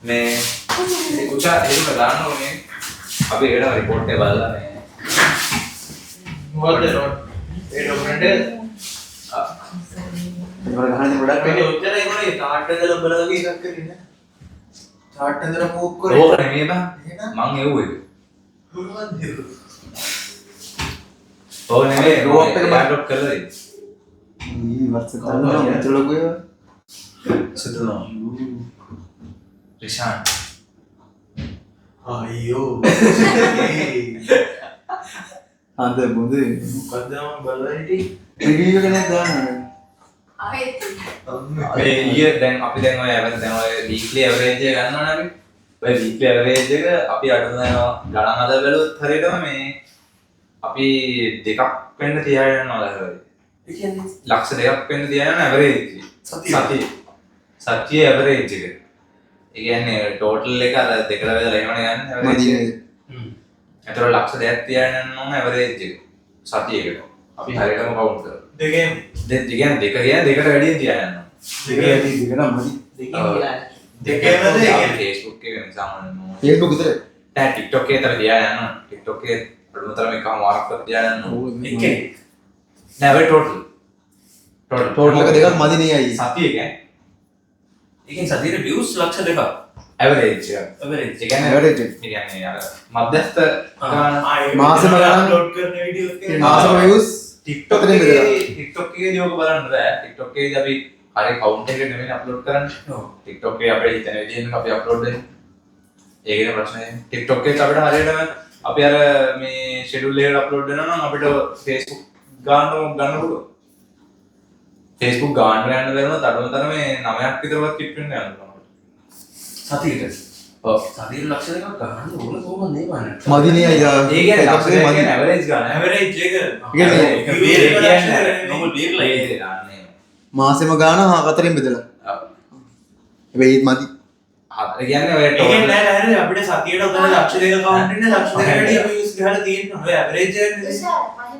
මේ උචා ඒක දාන්න ඕනේ. අපි ඒකට report එක බලලා මේ මොකද ඒ ડોක්યુමන්ට් එක ඉවර ගහන්නේ ගොඩක් මේ උච්චර ඒගොල්ලෝ තාට්ට දාලා බලලා එකක් කරන්නේ. තාට්ට දාලා පෝක් කරේ. ඕක නෙමෙයි බං. මං එව්වේ. මොනවද ඒක? ඕක නෙමෙයි drop එක ඩවුන්ලෝඩ් කරලා දෙන්න. ඊ වර්ෂ ගන්න මෙතන ලොකු ඒවා. සතුනෝ. රිෂාන්. අයියෝ. අද බුදු මොකද්ද මම බලලා හිටියේ? රිවීව් එකනේ දාන්න. අපේ ඊයේ දැන් අපි දැන් ඔය වීක්ලි ඇවරේජ් එක ගන්නවනේ අපි. ඔය වීක්ලි ඇවරේජ් එක අපි අඩු ගණන් හදලා බැලුවොත් හරියටම මේ අපි දෙකක් වෙන්න තියා යනවා ලහරයි. ඒ කියන්නේ ලක්ෂ දෙකක් වෙන්න තියා යන ඇවරේජ් සතිය ඇවරේජ් එක. ඒ කියන්නේ ටෝටල් එක අර දෙකට බෙදලා එහෙමනේ යන්නේ ඇවරේජ් එක. ඒතර ලක්ෂ දෙකක් තියා යන නම් ඇවරේජ් එක සතියකට. අපි හරියටම කවුන්ට් කරමු. දෙකෙන් දෙක කියන්නේ දෙකට වැඩියෙන් තියා යනවා. දෙක නම් මදි. දෙකේම Facebook එක සාමාන්‍යයෙන් Facebook විතර. දැන් TikTok එකේ තර තියා යනවා. TikTok එකේ අඩුමතරම එකම වාරක් තියා යනවා. එකේ නෑ වෙයි ටෝටල් එක දෙකක් මදි නේ අයියේ. සතිය කියන්නේ ඒකෙන් සතියේ views ලක්ෂ දෙකක් ඇවරේජ් එක. ඇවරේජ් ඒ කියන්නේ Average. ඒ කියන්නේ අර මධ්‍යස්ථ ගාන මාසෙම ගණන් අප්ලෝඩ් කරන වීඩියෝස් එක මාසෙම views TikTok අතරින් බෙදලා. TikTok එකේදී ඔක බලන්න බෑ. TikTok එකේදී අපි හරිය කවුන්ට් එකකට නෙමෙයි අප්ලෝඩ් කරන්නේ. ඔව්. TikTok එකේ අපේ හිතන විදිහෙන් අපි අප්ලෝඩ් දෙන්නේ. ඒකේ ප්‍රශ්නේ. TikTok එකේ අපිට හරියටම අපි අර මේ ෂෙඩියුල් එකට අප්ලෝඩ් වෙනවා නම් අපිට Facebook ගන්න පුළුවන්. Facebook ගන්න යන්න බැරුණොත් අඩුමතර මේ 9ක් විතරවත් කිට් වෙන්න යනවා. සතියට. ඔව්. සතියට ලක්ෂ දෙකක් ගන්න ඕන කොහොමද මේ වන්නේ? මදි නේ අයියා. ඒ කියන්නේ ලක්ෂ දෙකක් කියන්නේ ඇවරේජ් ගන්න. ඇවරේජ් එක. ඒ කියන්නේ නොමල් බීර්ලා ඒ ගන්න. මාසෙම ගාන හතරෙන් බෙදලා. ඔව්. හැබැයි ඒත් මදි. හතර කියන්නේ ඔය ඒකෙන් නෑ නේද අපිට සතියට උදේ ලක්ෂ දෙක කවුන්ට් ඉන්නේ ලක්ෂ දෙකකට අපි යූස් ගහලා තියෙනවා. ඔය ඇවරේජ් එකනේ.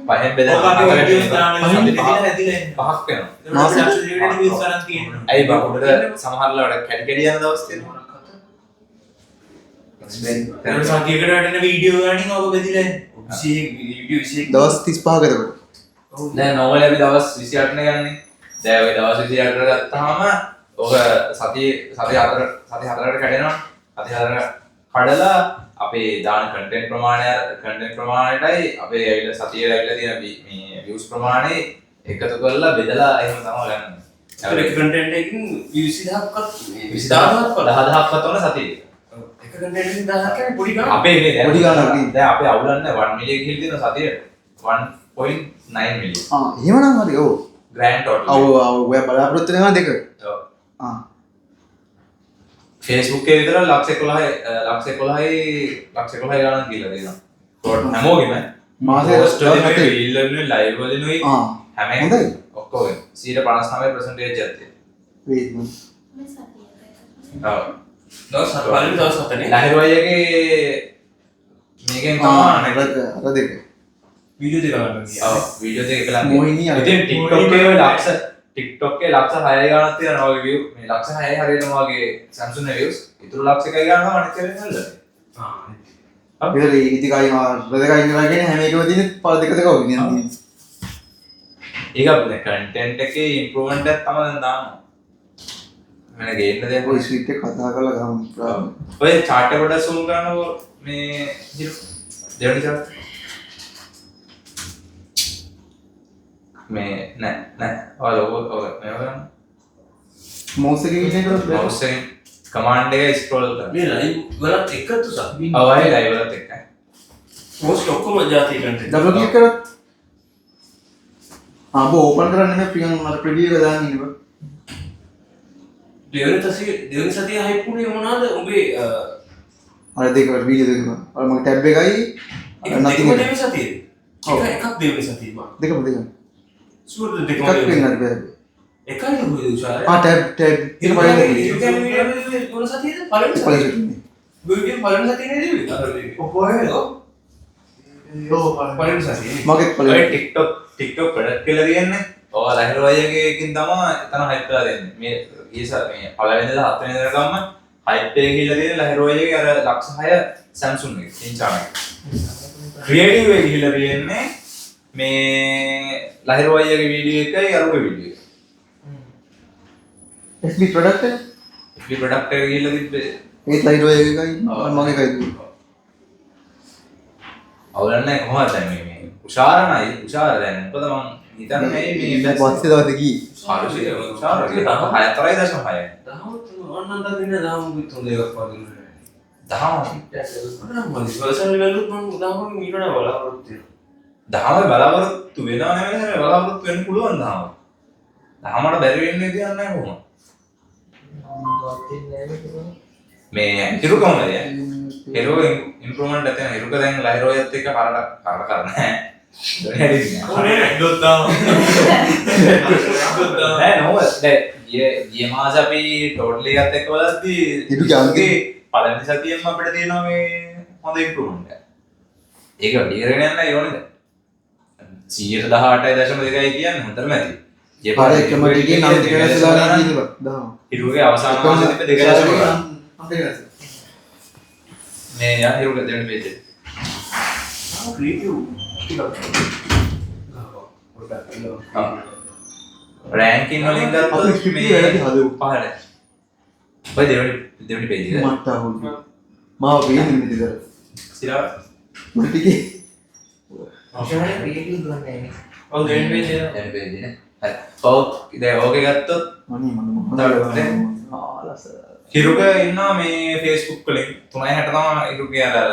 පහෙන් බෙදලා ඔක අපි හතරට වීඩියෝස් දාන පහෙන් විදිහට හැදිලා ඉන්නේ. පහක් වෙනවා. මාසෙ ලක්ෂ දෙකකට යූස් කරන් තියෙනවා. ඇයි බා උඩට සමහරවල්ලාට කැඩි කැඩි යන දවස් තියෙනවා. ඒක සතියකට වැඩෙන වීඩියෝ ගානින් ඔබ බෙදිලා ඉන්නේ. 20 වීඩියෝ 21 දවස් 35ක එතකොට. දැන් නෝමල් අපි දවස් 28 නේ ගන්නේ. දැන් ඔය දවස් 28ට ගත්තාම ඔක සතිය 4කට කැඩෙනවා. සතිය 4කට කඩලා අපේ දාන කන්ටෙන්ට් ප්‍රමාණයටයි අපේ ඇවිල්ලා සතියේ ඇවිල්ලා තියෙන මේ views ප්‍රමාණය එකතු කරලා බෙදලා එහෙම තමයි ගන්න. ඒක කන්ටෙන්ට් එකකින් views 20000ක්වත් 10000ක්වත් වන සතියේ. එක කන්ටෙන්ට් එකකින් 1000ක් කියන්නේ පොඩි ගානක්. අපේ මේ දැන් පොඩි ගානක්. දැන් අපේ අවුලන්නේ 1 මිලියන් කියලා තියෙන සතියට 1.9 මිලියන්. එහෙමනම් හරි. ඔව්. Grand total. ඔව් ඔය බලාපොරොත්තු වෙනවා දෙක. ඔව්. ආ. Facebook එකේ විතර ලක්ෂ 11යි ගණන් කියලා දෙනවා. ටෝටල් හැමෝගෙම මාසෙ post වලින් reel වලින් live වලින් ආ. හැම හොඳයි. ඔක්කොම 59% එකක් තියෙනවා. වේත් මම. ඔව්. දවස් 7 පළවෙනි දවස් 7 නේ. ලහිරුවයගේ මේකෙන් තමයි අර දෙක. වීඩියෝ දෙක ගන්න ගියා. ඔව් වීඩියෝ දෙක එකලා මොහිනී අර ඉතින් TikTok එකේ ලක්ෂ 6 ගණන් තියෙනවා වගේ view මේ ලක්ෂ 6 හරියනවා වගේ Samsung views ඉතුරු ලක්ෂ 1 ගණන් අනිත් කෙනෙක් නල්ල ආ. අපිට ඉතිකයි රදකයි ඉඳලා කියන්නේ හැම එකම තියෙන පළ දෙක දෙක වගේ නේද? ඒක අපේ content එකේ improvement එකක් තමයි දැන් දානවා මම ගේන්න දෙයක් ඔය ස්විච් එක කතා කරලා ගමු. ඔය chart එක පොඩ්ඩක් zoom කරනකො මේ දෙවෙනි chart මේ නෑ ඔය මේ වගේ මවුස් එකේ ඉන්නේ කරොත් mouse එකෙන් command එක scroll කරන්න මේ ලයිව් වලත් එකතු සක්. ඔව් අය live වලත් එක්කයි මොස්ට් ඔක්කොම જાති කන්ටෙන්ට්. ඩබල් ක්ලික් කරොත් ආ බෝ ඕපන් කරන්න නේ ප්‍රියන් මට ප්‍රිවියු එක දාන්න ඉන්නවා. දෙවෙනි සතිය හයිප් උනේ මොනවාද? උඹේ අර දෙක වීඩියෝ දෙකම. අර මගේ ටැබ් එකයි එක නැති දෙවෙනි සතියේ. ඔව්. එකක් දෙවෙනි සතියේ මම. දෙකම දෙකම. සුවර් දෙකම. එකක් වෙන්නත් බෑ. එකයි නෙවෙයි උසාරය. ආ ටැබ් ඒක කියන්නේ මොන සතියේද? පළවෙනි සතියේ. පළවෙනි. ගුගල් පළවෙනි සතියේ නේද? අර ඔපෝයේ. පළවෙනි සතියේ. මගේ ඔය පළවෙනි. TikTok ප්‍රොඩක්ට් කියලා තියෙන්නේ. ඔය ලහිරුවයගේ එකකින් තමයි එතන හයිප් කරලා දෙන්නේ. මේ ඊස මේ පළවෙනි ඉඳලා හත්වෙනි වෙනකම්ම හයිප් එක ගිහලා තියෙන ලහිරෝයගේ අර ලක්ෂ 6 Samsung එක ඉන්චාන එක. ක්‍රියේටිව් එක ගිහලා තියෙන්නේ මේ ලහිරෝයගේ වීඩියෝ එකයි අරුගේ වීඩියෝ එක. FB ප්‍රොඩක්ට් එක FB ප්‍රොඩක්ට් එක ගිහලා තිබ්බේ ඒත් ලයිරෝ එකයි මම එකයි අවුලන්නේ කොහොමද දැන් මේ උෂාරණයි උෂාර දැන් මොකද මං හිතන්නේ මේ පස්සේ දවසේ ගියේ හරිද උෂාර කියලා 6.6 ඔන්න දකින්න දහම විතර දෙකක් වගේ දහම පර්සනල් ලෙවල් උත් මම දහම ඊට වඩා බලාපොරොත්තු දහම බලාපොරොත්තු වෙනව නෙමෙයි බලාපොරොත්තු වෙන්න පුළුවන් දහම දහමට බැරි වෙන්නේ කියන්නේ නැහැ කොහොමද මේ හිරුක මොනද හිරුක ඉම්ප්‍රූව්මන්ට් එක තියෙන හිරුක දැන් ලහිරෝයත් එක්ක කරට කරන්නේ නැහැ අනේ ඩොත්තා නෑ නෝ දැන් ගිය මාස අපි ටෝටලි එකත් එක්ක බලද්දී හිරුක යන්නේ පළවෙනි සතියෙම අපිට තියෙනවා මේ හොඳ ඉම්ප්‍රූව්මන්ට් එක. ඒක වැඩි කරගෙන යන්න ඕනේ දැන් 118.2යි කියන්නේ හොඳටම ඇති. ඒ පාරේ එකම ටිකේ නම් දෙක වෙනසලා නේද දහම හිරුගේ අවසාන මාසෙ තිබ්බ 2.1 අපේ වෙනස මේ යා හිරුගේ දෙවෙනි පේජ් එක. ක්‍රියේටිව් රෑන්කින් වලින් ගත්තොත් මේ පහළ. ඔය දෙවෙනි පේජ් එක. මට අහුයි මාව වෙන්නේ මෙතන සිරා මට ටිකේ ඔව් දෙවෙනි පේජ් එක දෙවෙනි පේජ් නේ. හරි. ඔව් දැන් ඕකේ ගත්තොත් මම ආලස හිරුක ඉන්නවා මේ Facebook වලින් 360 තමයි හිරුගේ අර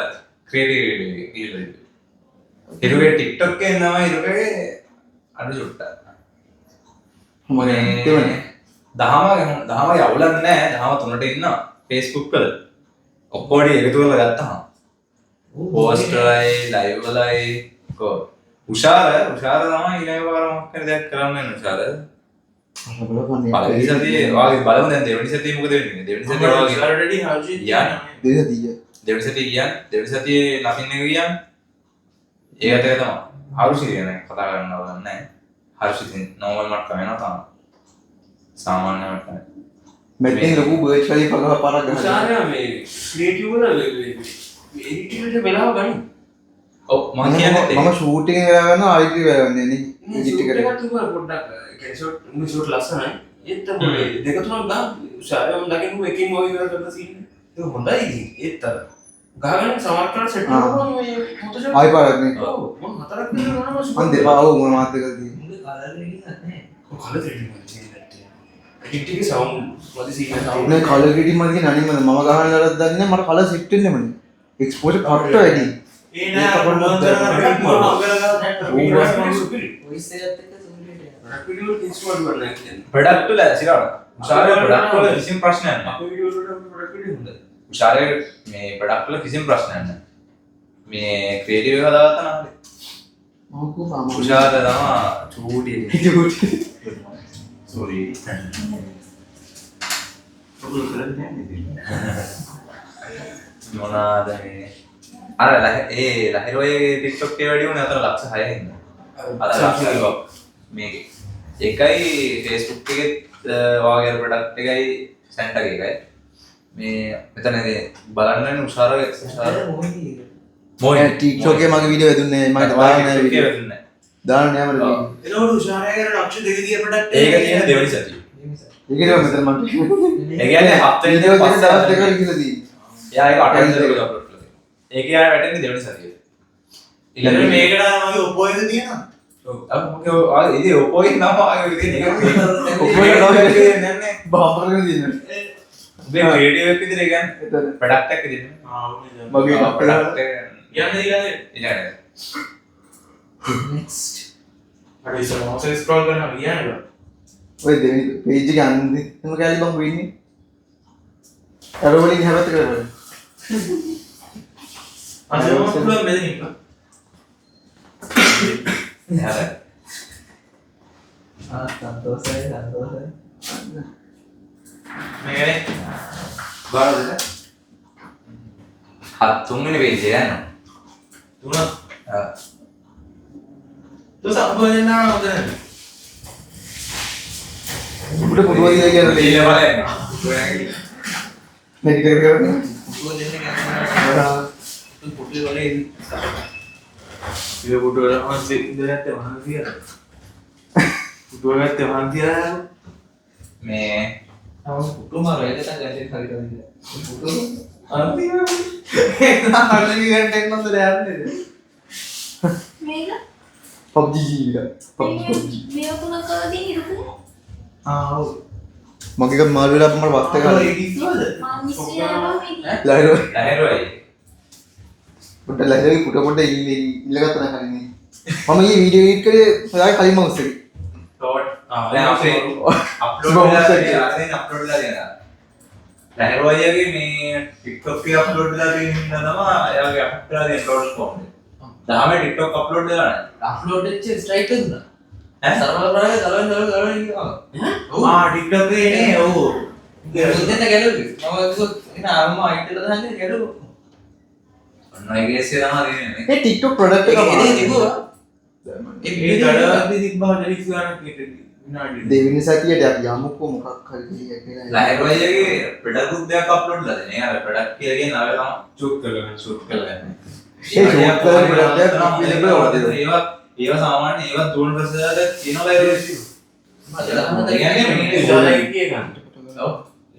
ක්‍රියේටිව් ගිහිල්ලා. හිරුගේ TikTok එකේ ඉන්නවා හිරුගේ අඩු චුට්ටක්. මම දහම යවුලක් නැහැ. දහම 3ට ඉන්නවා Facebook වල. ඔක්කොම එකතු කරලා ගත්තාම පෝස්ට් වලයි ලයිව් වලයි කො උෂාර තමයි ඊළඟ පාර මොකක් හරි දෙයක් කරන්න වෙන උෂාර. පළවෙනි සතියේ වාගේ බලමු දැන් දෙවෙනි සතියේ මොකද වෙන්නේ? දෙවෙනි සතියේ වාගේ already හර්ෂිත් දෙවෙනි සතියේ දෙවෙනි සතියේ ලකින් එක කියන්නේ ඒකට එක තමයි. හර්ෂිත් කියන කතා කරන්නව නැහැ. හර්ෂිත් නෝමල් මට්ටම වෙනවා තමයි. සාමාන්‍ය මට්ටම. මෙතෙන් ලොකු බර්ච් වලින් පගහ පාරක් ගහනවා උසාරයා මේ ක්‍රියේටිව් වල එඩිටින්ග් එක වෙලාව ගන්න. ඔව් මම කියන්නේ මම ෂූටින් එක ගන්න ආයිටි වෙලා ගන්න නේ එඩිට් එක ඒක තුන පොඩ්ඩක් ෂොට් ෂොට් ලස්සනයි. ඒත් දෙක තුනක් ගන්න උසාරයා මම දකින්න එකකින් ඔය ඉවර කරලා සීන් ඒක හොඳයි ඉතින් ඒත් අර ගහගෙන සමහර කරලා සෙට් කරනවා මේ ෆොටෝෂොප් ආයි පාරක් නේ ඔව් මම හතරක් විතර කරනවා මන් දෙපා ඔව් මම මාත් එකද මුගේ කලර් එකක් නැහැ. ඔය කලර් දෙකක් එඩිට් එකේ සවුන්ඩ් මොකද සීන් සවුන්ඩ් නේ කලර් ග්‍රේඩින් මම කියන්නේ අනිත් මම ගහන දරක් දන්නේ මට කලර් සෙට් වෙන්නේ මනේ එක්ස්පෝෂර් පට්ට වැඩි ඒ නෑ මොනවද කරන්නේ මොනවද කරන්නේ වොයිස් එකත් එක්ක සුපිරිට රැපිඩ් වල ඉන්ස්ටෝල් කරන්න කියන්නේ ප්‍රොඩක්ට් වල සිරාට උෂාරේ ප්‍රොඩක්ට් වල කිසිම ප්‍රශ්නයක් නැහැ. අපේ වීඩියෝ වලට රැපිඩ් හොඳයි. උෂාරේ මේ ප්‍රොඩක්ට් වල කිසිම ප්‍රශ්නයක් නැහැ. මේ ක්‍රියේටිව් එක හදාගත්තා නම් හරි. මම කොහොමද උෂාර තමයි චූටි. සෝරි. ඔබ කරන්නේ නැහැ මොනවාද මේ අර ඒ ලහිරෝයේ TikTok එකේ වැඩි වුණේ අතන ලක්ෂ 6 ඉන්නවා. අර ලක්ෂ 6 මේකේ. එකයි Facebook එකේ වාගේ ප්‍රොඩක්ට් එකයි සෙන්ටර් එකයි. මේ මෙතනදී බලන්න උෂාර මොයි TikTok එකේ මගේ වීඩියෝ වැදුන්නේ මම දාන්න නෑ මට එතකොට උෂාරයා කරන ලක්ෂ දෙක දිය ප්‍රොඩක්ට් ඒක තියෙන දෙවෙනි සතිය. ඒකේ මෙතන මට ඒ කියන්නේ 7 වෙනි වීඩියෝ දවස් දෙක දවස් දෙකක් කියලා තියෙන්නේ එයා ඒක 8 වෙනි දවසේ අප්ලෝඩ් කළා. ඒක යා වැටෙන්නේ දෙවෙනි සතියේ. ඊළඟට මේකට මගේ ඔපෝ එක තියෙනවා. ඔව් අපෝ ඉතින් ඔපෝ එක නම ආයෙ ඉතින් ඒක ඔපෝ එක නම නෑ බාපරගෙන තියෙනවා උඹේ රේඩියෝ එක විදිහට කියන්නේ එතන ප්‍රොඩක්ට් එක දෙන්නේ. මගේ ප්‍රොඩක්ට් එක යන්නේ ඊළඟට ඉතින් next අර ඉස්සර මොකද ස්ක්‍රෝල් කරනවා කියන්නේ ඔය දෙවි පේජ් එක අන්දි එම කැලි බං වෙන්නේ අර වලින් හැමත කරවල අද මම පුළුවන් මෙතන ඉන්න හරි. සන්තෝෂයි මේකනේ බාරද? තුන්වෙනි පේජ් එක යනවා. තුන ආ. તો සම්බෝධන නෝද උඩ පොඩුවයි කියලා ඊළ බලන්න. නැටි කර කරන්නේ. පුටුව දෙන්න කැමති පුටුව වල ඉන්න ඉතින් පුටුව වල අන්සේ ඉඳලා නැත්තේ වහන්සිය. පුටුව ගත්තේ වහන්සිය. මේ පුටුව මාර වේද නැත්නම් ගැටේ හරි කරන්නේ පුටුව අන්තිම අල්ලි ගන්න එන්නද යන්නේ. මේක PUBG ජීවිත. PUBG. මේ ඔකුණ කරදී හිරුද ඔව්. මගේ එක මාළු වෙලා අපමණ වත්ත ගාලා. මම ඉස්සෙල්ලා මේ ලයිරෝ ලැහැරෝයි පොඩ ලයිරෝ පුට පොඩ ඉල්ලගත්ත නැහැ කලින්. මම මේ වීඩියෝ එඩිට් කරේ ඔයාගේ කලින් මවුස් එකේ. ටෝට් දැන් අපේ අප්ලෝඩ් වෙලා තියෙනවා අප්ලෝඩ් වෙලා තියෙනවා ලැහැරෝයිගේ මේ TikTok එකේ අප්ලෝඩ් වෙලා තියෙන හින්දා තමයි එයාගේ අප්ලෝඩ් වෙලා තියෙන ටෝටල් ෆෝම් එක. දහමේ TikTok අප්ලෝඩ් වෙලා නැහැ. අප්ලෝඩ් වෙච්ච ස්ට්‍රයික් දුන්නා ඈ සර්වර් කරාගේ ගලවෙන් කියනවා TikTok එකේ නේ ඔව්. ඉතින් ගැලුවේ මම කිව්වා එන අම්ම අයිටල දාන්නේ ගැලුවා ඔන්න ඒ කේස් එක තමයි තියෙන්නේ. ඒ TikTok ප්‍රොඩක්ට් එක ඒක තිබුණා ඒ ගඩ අපි තිබ්බා ඩෙලික්ස් ගන්න විනාඩි. දෙවෙනි සතියට අපි යමුකෝ මොකක් හරි කියලා. ලැහැරෝයිගේ ප්‍රොඩක්ට් දෙයක් අප්ලෝඩ් කරලා දෙන්නේ. එයා ප්‍රොඩක්ට් කියලා කියන නම තමයි චූට් කරගන්න. ෂූට් කරලා ගන්න. ඒ ෂූට් කරලා product එකක් available වුණාද? ඒවා සාමාන්‍ය ඒවා දුවන ප්‍රසාද තියෙනවා ලැහැරෝයි. ඉතාලි කිය ගන්න. ඔව්.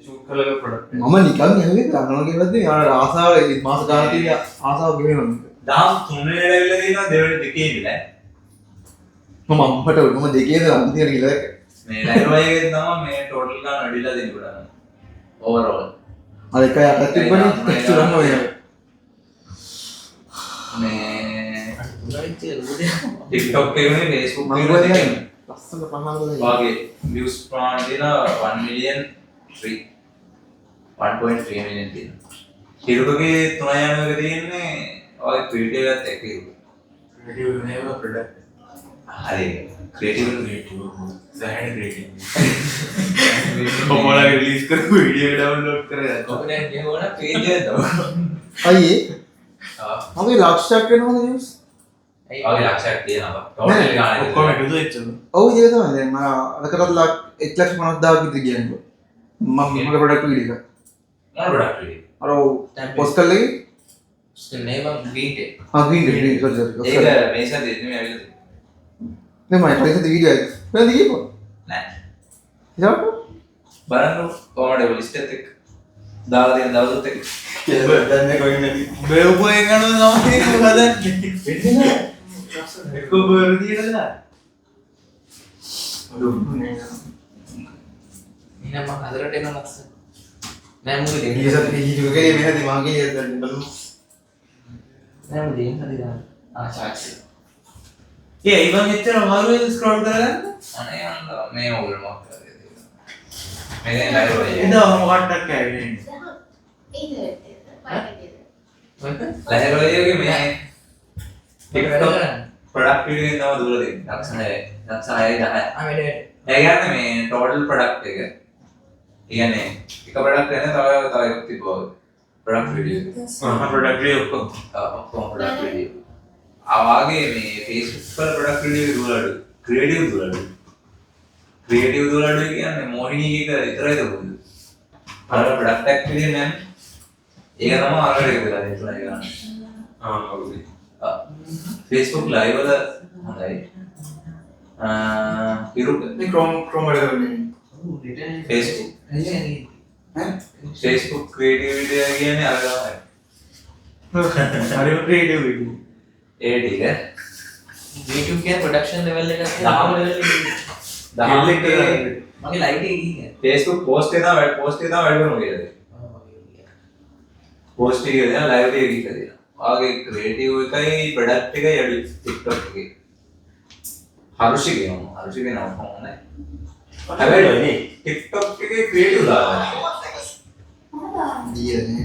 චූට් කරලා ප්‍රොඩක්ට්. මම නිකන් ඇහුවේ ගන්නවා කියලාද යාර ආසාව මාස ගානක් තියෙන ආසාව ගෙවෙනවා. දහම් තුනේ ලැබිලා තියෙනවා දෙවෙනි දෙකේ ඉඳලා. මම අම්මට මම දෙකේද අන්තිමට කියලා දැක්ක. මේ ලැහැරෝයිගේ තමයි මේ ටෝටල් ගන්න වැඩිලා දෙන්න පුළුවන්. ඕවරෝල්. අර එක යටත් තිබ්බනේ එක්ස්ට්‍රා ඔය. මේ උනායිච්ච රෝදේ TikTok එකේ Facebook මම එකේ කියන්නේ ලස්සන පහනවල වාගේ views ප්‍රමාණය තියෙන 1 million 3 1.3 million තියෙනවා. හිරුගේ 3 යන එක තියෙන්නේ වාගේ ක්‍රියේටිව් එකත් එක්ක හිරු. Creative name product. හරි ක්‍රියේටිව් සෑහෙන ක්‍රියේටිව්. කොහොමද රිලීස් කරපු වීඩියෝ එක ඩවුන්ලෝඩ් කරලා කොපිරයිට් ගෙවුණා පේජ් එක දාන්න අයියේ මගේ ලක්ෂයක් වෙනවද views? වාගේ ලක්ෂයක් තියෙනවා. ටෝටල් ගානේ ඔක්කොම එකතු වෙච්චද? ඔව් ඒක තමයි දැන් මම අරකටත් 1,50,000 විතර කියන්නේ. මම මගේ ප්‍රොඩක්ට් වීඩියෝ එක. මොන ප්‍රොඩක්ට් එක? අර පොස්ටල් එකේ නේ මම ග්‍රීන් ටේ ග්‍රීන් සෝරි ඒක මේසා දෙන්නේ මේ ඇවිල්ලා නේ මම පරිසද වීඩියෝ එක. නේද කියපෝ? නෑ. ඉතින් බලන්න කොහමද ලිස්ට් එකත් එක්ක දාලා තියෙන දවසත් එක්ක දැන් කොහෙන්ද? බේවුපෝ එක ගන්නද තමයි හදන්නේ. එක්ක බර්දි කියලා. එහෙනම් මම හදරට එන ලක්ෂ නෑ මුගේ දෙන්න ඊසත් වීඩියෝ එකේ මෙහෙදි මාගේ දැන් බලමු. නෑ මුගේ දෙන්න හදිලා චාර්ජ් ඒ ඉවන් එච්චර අමාරුවෙන් ස්ක්‍රෝල් කරගන්න. අනේ අන්න මේ ඕල් මොකක්ද මේ දැන් ලයිව් එකේ එදා මොකක්ද කැවෙන්නේ. ලැහැරෝයිගේ මේ වැඩ කරන්නේ ප්‍රොඩක්ට් වීඩියෝ එක තමයි දුර දෙන්නේ. ලක්ෂ 6 10. ආ වැඩ ඒ කියන්නේ මේ ටෝටල් ප්‍රොඩක්ට් එක. ඒ කියන්නේ එක ප්‍රොඩක්ට් එක තව එකක් තිබ්බා. ප්‍රොඩක්ට් වීඩියෝ එක. ප්‍රොඩක්ට් එක ඔක්කොම. ඔක්කොම ප්‍රොඩක්ට් වීඩියෝ. ආවාගේ මේ Facebook වල ප්‍රොඩක්ට් වීඩියෝ දුරලු. ක්‍රියේටිව් දුරලු. ක්‍රියේටිව් දුරලු කියන්නේ මොහිනී එක විතරයි දුරලු. අර ප්‍රොඩක්ට් එකක් විදිහට නෑ. ඒක තමයි අරකට එකලා දෙතුනයි ගන්න. හරි. Facebook live වල හොඳයි. ඉරුක මේ Chrome වල කරන්නේ. Facebook ඈ? Facebook creative video කියන්නේ අර තමයි. හරිම ක්‍රියේටිව් වීඩියෝ. ඒ ටික YouTube කියන ප්‍රොඩක්ෂන් ලෙවල් එකක් දහම. ලෙවල් එකේ මගේ ලයිට් එක ගිහින් Facebook post එක තමයි වැඩ කරනවා කියලා. post එක කියන live එක කියලා. ආගේ creative එකයි product එකයි අඩු TikTok එකේ. හරුෂි කියනවා. හරුෂි කියනවා කොහොමද? හැබැයි TikTok එකේ creative දානවා. දීයනේ.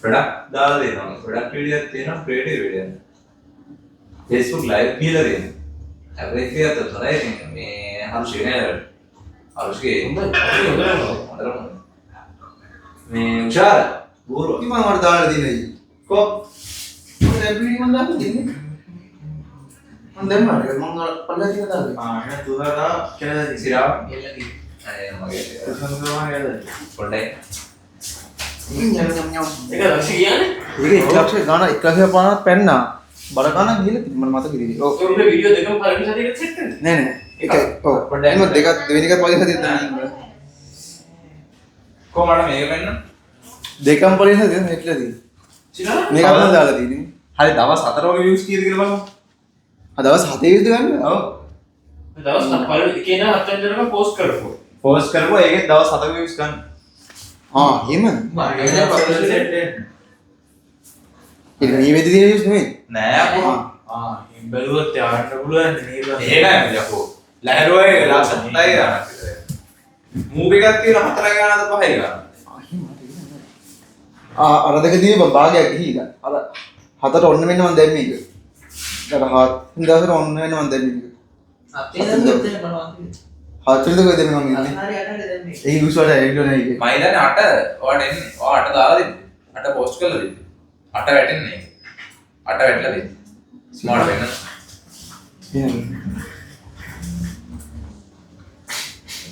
product දාලා දෙනවා. product video එකක් තියෙනවා creative video එකක්. Facebook live කියලා දෙනවා. හැබැයි කියත තමයි මේ හරුෂි නේද? හරුෂි හොඳයි. මේ උෂාර බෝරුව ඉතින් මම වර දාලා දිනයි. කො මම වීඩියෝ මම දාලා දින්නේ. මම දැම්මා මම පල්ලා දින දාලා. ආ එහෙනම් තුනලා කියලා සිරාව එල්ලදී අනේ මගේ පොඩ්ඩයි ඒක ලක්ෂ කියන්නේ ඒක 1 ලක්ෂ ගාන 1 ලක්ෂ 50ක් පැන්නා. බර ගානක් ගිහලා තිබ්බ මට මතක ඉතින්. ඔව්. ඒ උනේ වීඩියෝ දෙකම පළවෙනි සතියේ සෙට් කරන්නේ නෑ නෑ. ඒකයි. ඔව්. එන්න දෙකක් දෙවෙනි එකත් පළවෙනි සතියේ තමයි. කොහමද මේක වෙන්න දෙකම පළවෙනි සතියේ නෙට්ලා තියෙන්නේ. සිනා මේකත් මම දාලා තියෙන්නේ. හරි දවස් 4 වගේ views කීයද කියලා බලමු දවස් 7 විතර ගන්න. ඔව් දවස් පළවෙනි කියන හතෙන් දෙනම පෝස්ට් කරපුවා පෝස්ට් කරපුවා ඒකේ දවස් 7 views ගන්න එහෙම. මගේ පොඩ්ඩක් සෙට් වෙන්න. ඒක මේ වෙද්දි තියෙන views නෙමෙයි. නෑ අපෝ බැලුවොත් යන්න පුළුවන් නේද එහෙමයි අපෝ ලැහැරුවේ ලක්ෂ 7යි ගන්න මූවි එකක් තියෙන 4 ගානද 5යි ගන්න අර දෙක තියෙන භාගයක් ගිහිලා. අර හතට ඔන්න මෙන්න මම දැම්මේ ඒක. ඊට හත් දවසට ඔන්න මෙන්න මම දැම්මේ ඒක. අපේ නම් දෙන්න බලවත්. හත් වෙනද කොහෙද මම ඉන්නේ. හරි අටට දැන් මේ. ඒ views වල ඇවිල්ලා නැහැ ඒක. මම ඉන්නේ 8 ඔයාට එන්නේ ඔයා 8 දාලා දෙන්න 8 පෝස්ට් කරලා දෙන්න 8 වැටෙන්නේ 8 වැටලා දෙන්න ස්මාර්ට් වෙන්න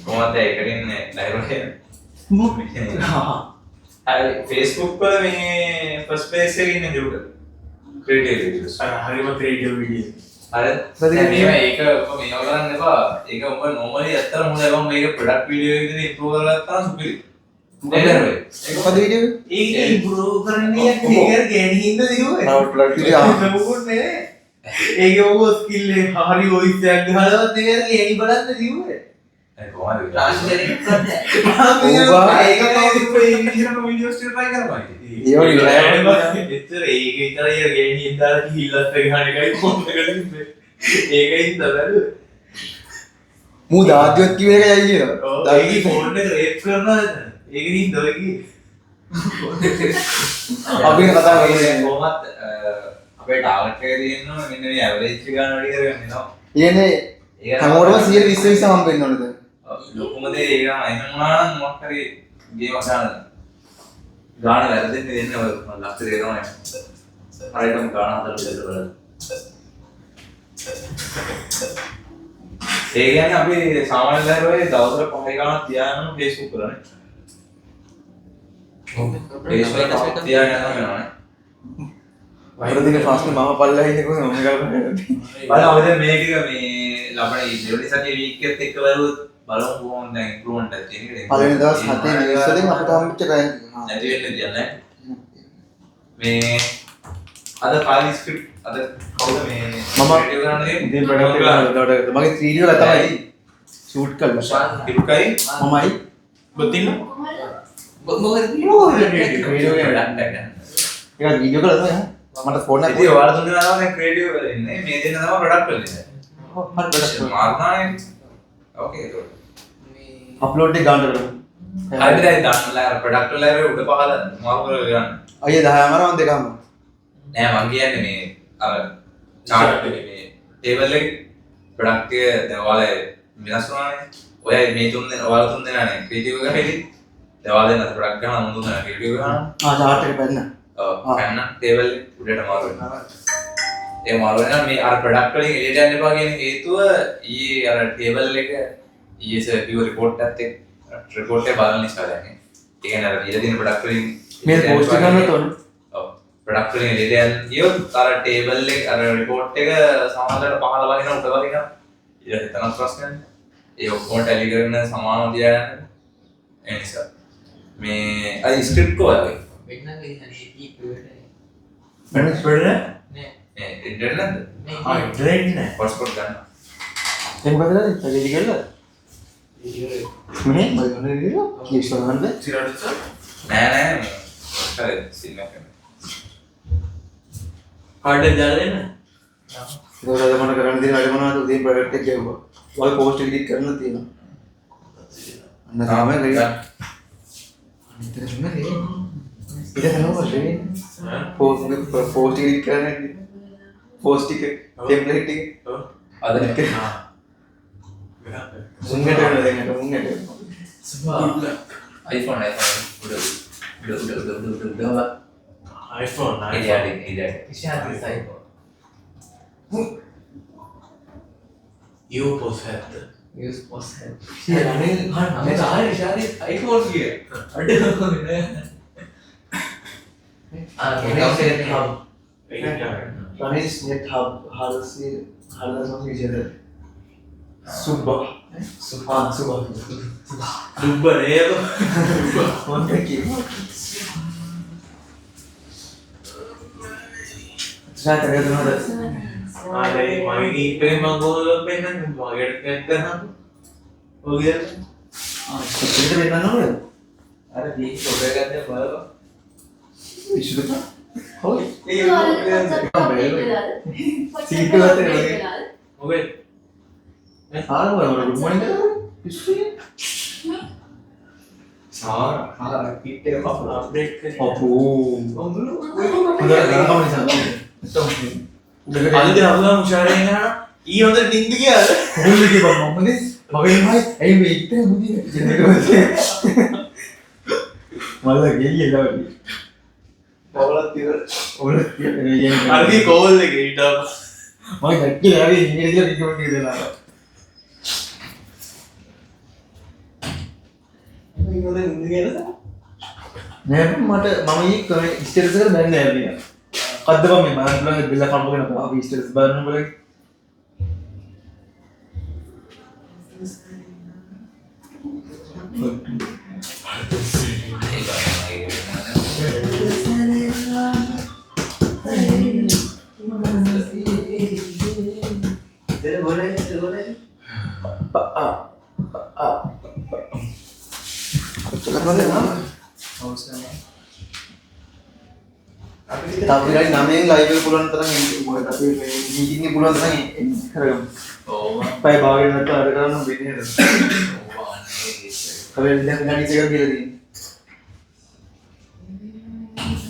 කොහොමද ඒකට ඉන්නේ ලැහැරුවේ හරි Facebook වල මේ ෆස්ට් පේජ් එකේ ඉන්නේ දුක ක්‍රියේටිව් වීඩියෝස් හරිම ක්‍රියේටිව් වීඩියෝ හරි දැන් මේක ඔබ මේව කරන්න එපා ඒක ඔබ normally ඇත්තටම හොඳයි මම මේක ප්‍රොඩක්ට් වීඩියෝ එකකින් ඉම්ප්‍රූව් කරලා ගත්තා සුපිරි නේද ඒක මොකද වීඩියෝ එක? ඒක ඉම්ප්‍රූව් කරන්නේ ඒක ගෑනින්ද දිනුවේ. ආ ප්ලග් ඉතින් ආ. මොකුත් නෙවෙයි. ඒක ඔබ ස්කිල් එක හරි වොයිස් එකක් ගහලවත් නෙවෙයි ගෑනි බලන්න දිනුවේ. ඒ කොහොමද ට්‍රාන්ස්ලේට් කරන්නේ. ඕවා ඒක තමයි ඉතින් ඉතින් වීඩියෝස් ටික try කරපන් ඒක එච්චර ඒක විතරයි ගෑනි ඉඳලා කිහිල්ලත් ගහන එකයි කොහොමද ඉන්නේ. ඒකයි තමයි. මූ දාද්දිවත් කිව්ව එක යයි කියලා. දාගි ෆෝන් එක රේප් කරනවා ඒක නින්ද ඔය කි. අපි කතා කරන්නේ කොහොමත් අපේ ටාගට් එක තියෙනවා මෙන්න මේ ඇවරේජ් එක ගන්න වැඩි කරගන්න එනවා. ඊනේ හැමෝටම 120 20 හම්බ වෙන්න ඕනද? ලොකුම දේ ඒක අයින් වුණා නම් මොකක් හරි ගේම් එකක් ගන්න. ගාන වැරදෙන්නේ දෙන්නේ ඔය ලක්ෂ දෙක තමයි. හරියටම ගාන හදලා දෙන්න බලන්න. ඒ කියන්නේ අපි සාමාන්‍ය දරුවේ දවසට 5 ගානක් තියාගෙන Facebook කරන්නේ. Facebook එක තියාගෙන යනවා නේද? වරදින ප්‍රශ්න මම පල්ලා ඉන්නේ කොහොමද මම කරන්නේ? බලන්න අපි දැන් මේක මේ ලබන ඉතිරි සතියේ වීක් එකත් එක්ක බලුවොත් බලමු කොහොමද දැන් ඉම්ප්‍රූව්මන්ට් එකක් තියෙන එක. පළවෙනි දවස් 7 නිවස් වලින් අපිට හම්බෙච්ච රෑන්ක්. නැති වෙන්නේ කියන්නේ මේ අද ෆයිල් ස්ක්‍රිප්ට් අද කවුද මේ ක්‍රියේටිව් කරන්නේ ඉතින් ප්‍රොඩක්ට් එක මගේ වීඩියෝ එක තමයි ෂූට් කරලා. ටිප්කයි මමයි බතින්න මොකද වීඩියෝ එක වැඩක් නැහැ. ඒක වීඩියෝ කරලා තමයි මට ෆෝන් එකක් ඉතින් ඔයාලා දුන්නා නම් දැන් ක්‍රියේටිව් වල ඉන්නේ මේ දෙන්න තමයි ප්‍රොඩක්ට් වල ඉන්නේ. හරි ප්‍රොඩක්ට් මාර්ගානේ ඕකේ ඒක. අප්ලෝඩ් එක ගන්න කරමු. හරිද දැන් ගන්නලා ප්‍රොඩක්ට් වල උඩ පහල මාරු කරලා ගන්න. අයියේ 10 මම දෙකම. නෑ මං කියන්නේ මේ අර chart එකේ මේ table එකේ ප්‍රොඩක්ට් එක දැන් ඔයාලා වෙනස් වුණානේ. ඔය මේ තුන් දෙනා ඔයාලා තුන් දෙනානේ ක්‍රියේටිව් එක හැදි. දැන් ඔයාලා දෙන්න ප්‍රොඩක්ට් ගන්න මම තුන් දෙනා ක්‍රියේටිව් ගන්න. chart එක බැන්න. ඔව් ගන්න table එක උඩට මාරු වෙනවා. ඒ මාරු වෙනවා මේ අර ප්‍රොඩක්ට් වලින් එළියට යන්න එපා කියන හේතුව ඊයේ අර table එක ඊයේ කිව්ව report එකත් එක්ක report එක බලන්න නිසා දැන්. ඒ කියන්නේ අර ඊයේ දින ප්‍රොඩක්ට් වලින් මේ පෝස්ට් එක ගන්නත් ඕනේ. ඔව් ප්‍රොඩක්ට් වලින් එළියට යන්න ගියොත් අර ටේබල් එක අර report එක සමානලට පහළ වහින උඩ වහින ඊට එතනක් ප්‍රශ්නයක්. ඒ ඔක්කොම ටැලි කරගෙන සමානව තියාගන්න. ඒ නිසා මේ අයි ස්ක්‍රිප්ට් කොහොමද? වෙන්න ගිහින් කීපෙට මම ස්පෙඩ් නෑ නේ ඉන්ටර්නෙට් නැද්ද? මේ ඉන්ටර්නෙට් නෑ හොට්ස්පොට් ගන්න. එහෙම කරලා ඉතින් ගිහලා මේ බලන්නේ නේද? කීෂෝනන්ද? සිරාට් නෑ නෑ හරි සිල්ලා කරන්න. කාඩ් එක දාලා දෙන්න. ඒක මම කරන්න දෙන වැඩ මොනවද උදේ ප්‍රොජෙක්ට් එක ගෙවුවා. ඔය පෝස්ට් එක ක්ලික් කරන්න තියෙනවා. අන්න තමයි කරේ. අනිත් එක නේ. ඒක තමයි පෝස්ට් එක ක්ලික් කරන්නේ. පෝස්ට් එක ටෙම්ප්ලේට් එක. අද මුංගට වෙන දෙන්නට මුංගට. iPhone උඩ iPhone ඉතින් Ishan psycho. you post had use post අනේ මේ තායි ශාරි iPhone කිය අඩ Ramesh net hub harusnya masuk vision. Subah. දුබ්බ නේද Mana ki? Saya tanya dulu ada. ආලේ මගේ ඉපේ මම ගෝල පෙන්නන්න මගේ එක්කනම් ඔය Kita benar nol. අර දී ඔබ ගන්න බලව Isu tu. Oh. ඒ Situ ada lagi. ඔබේ Ah, orang rumah ni. Isu ni. සාර පිට එක අප්ඩේට් කරලා Apa? ඔබලු Udah kamu di sana. Udah අද දවල්ලා මුෂාරේ යනවා ඊ හොඳ නිින්ද ගියාද Boleh lagi bang, mama ni. Makai mai, mai kita budi. Jadi kau malah geli lah ni. බවලත් ඉවර Boleh yang අර දී කෝල් එකේ ඊට Mai nak kira hari ini dia pergi pergi dia lah. මේ හොඳ නිින්ද ගියාද Naya mata mama ini kau istirahat sekarang mana ya dia? Kadang kau memang pulang bila kamu kena apa istirahat sebarang boleh. boleh Cakap mana? අපි ටික Tapi dari namanya live pulang terang ini, tapi meeting ni pulang terang ini. ඕම Pai bawa nanti ada kan begini. ඕම Kalau dia kena dicakap dia ni.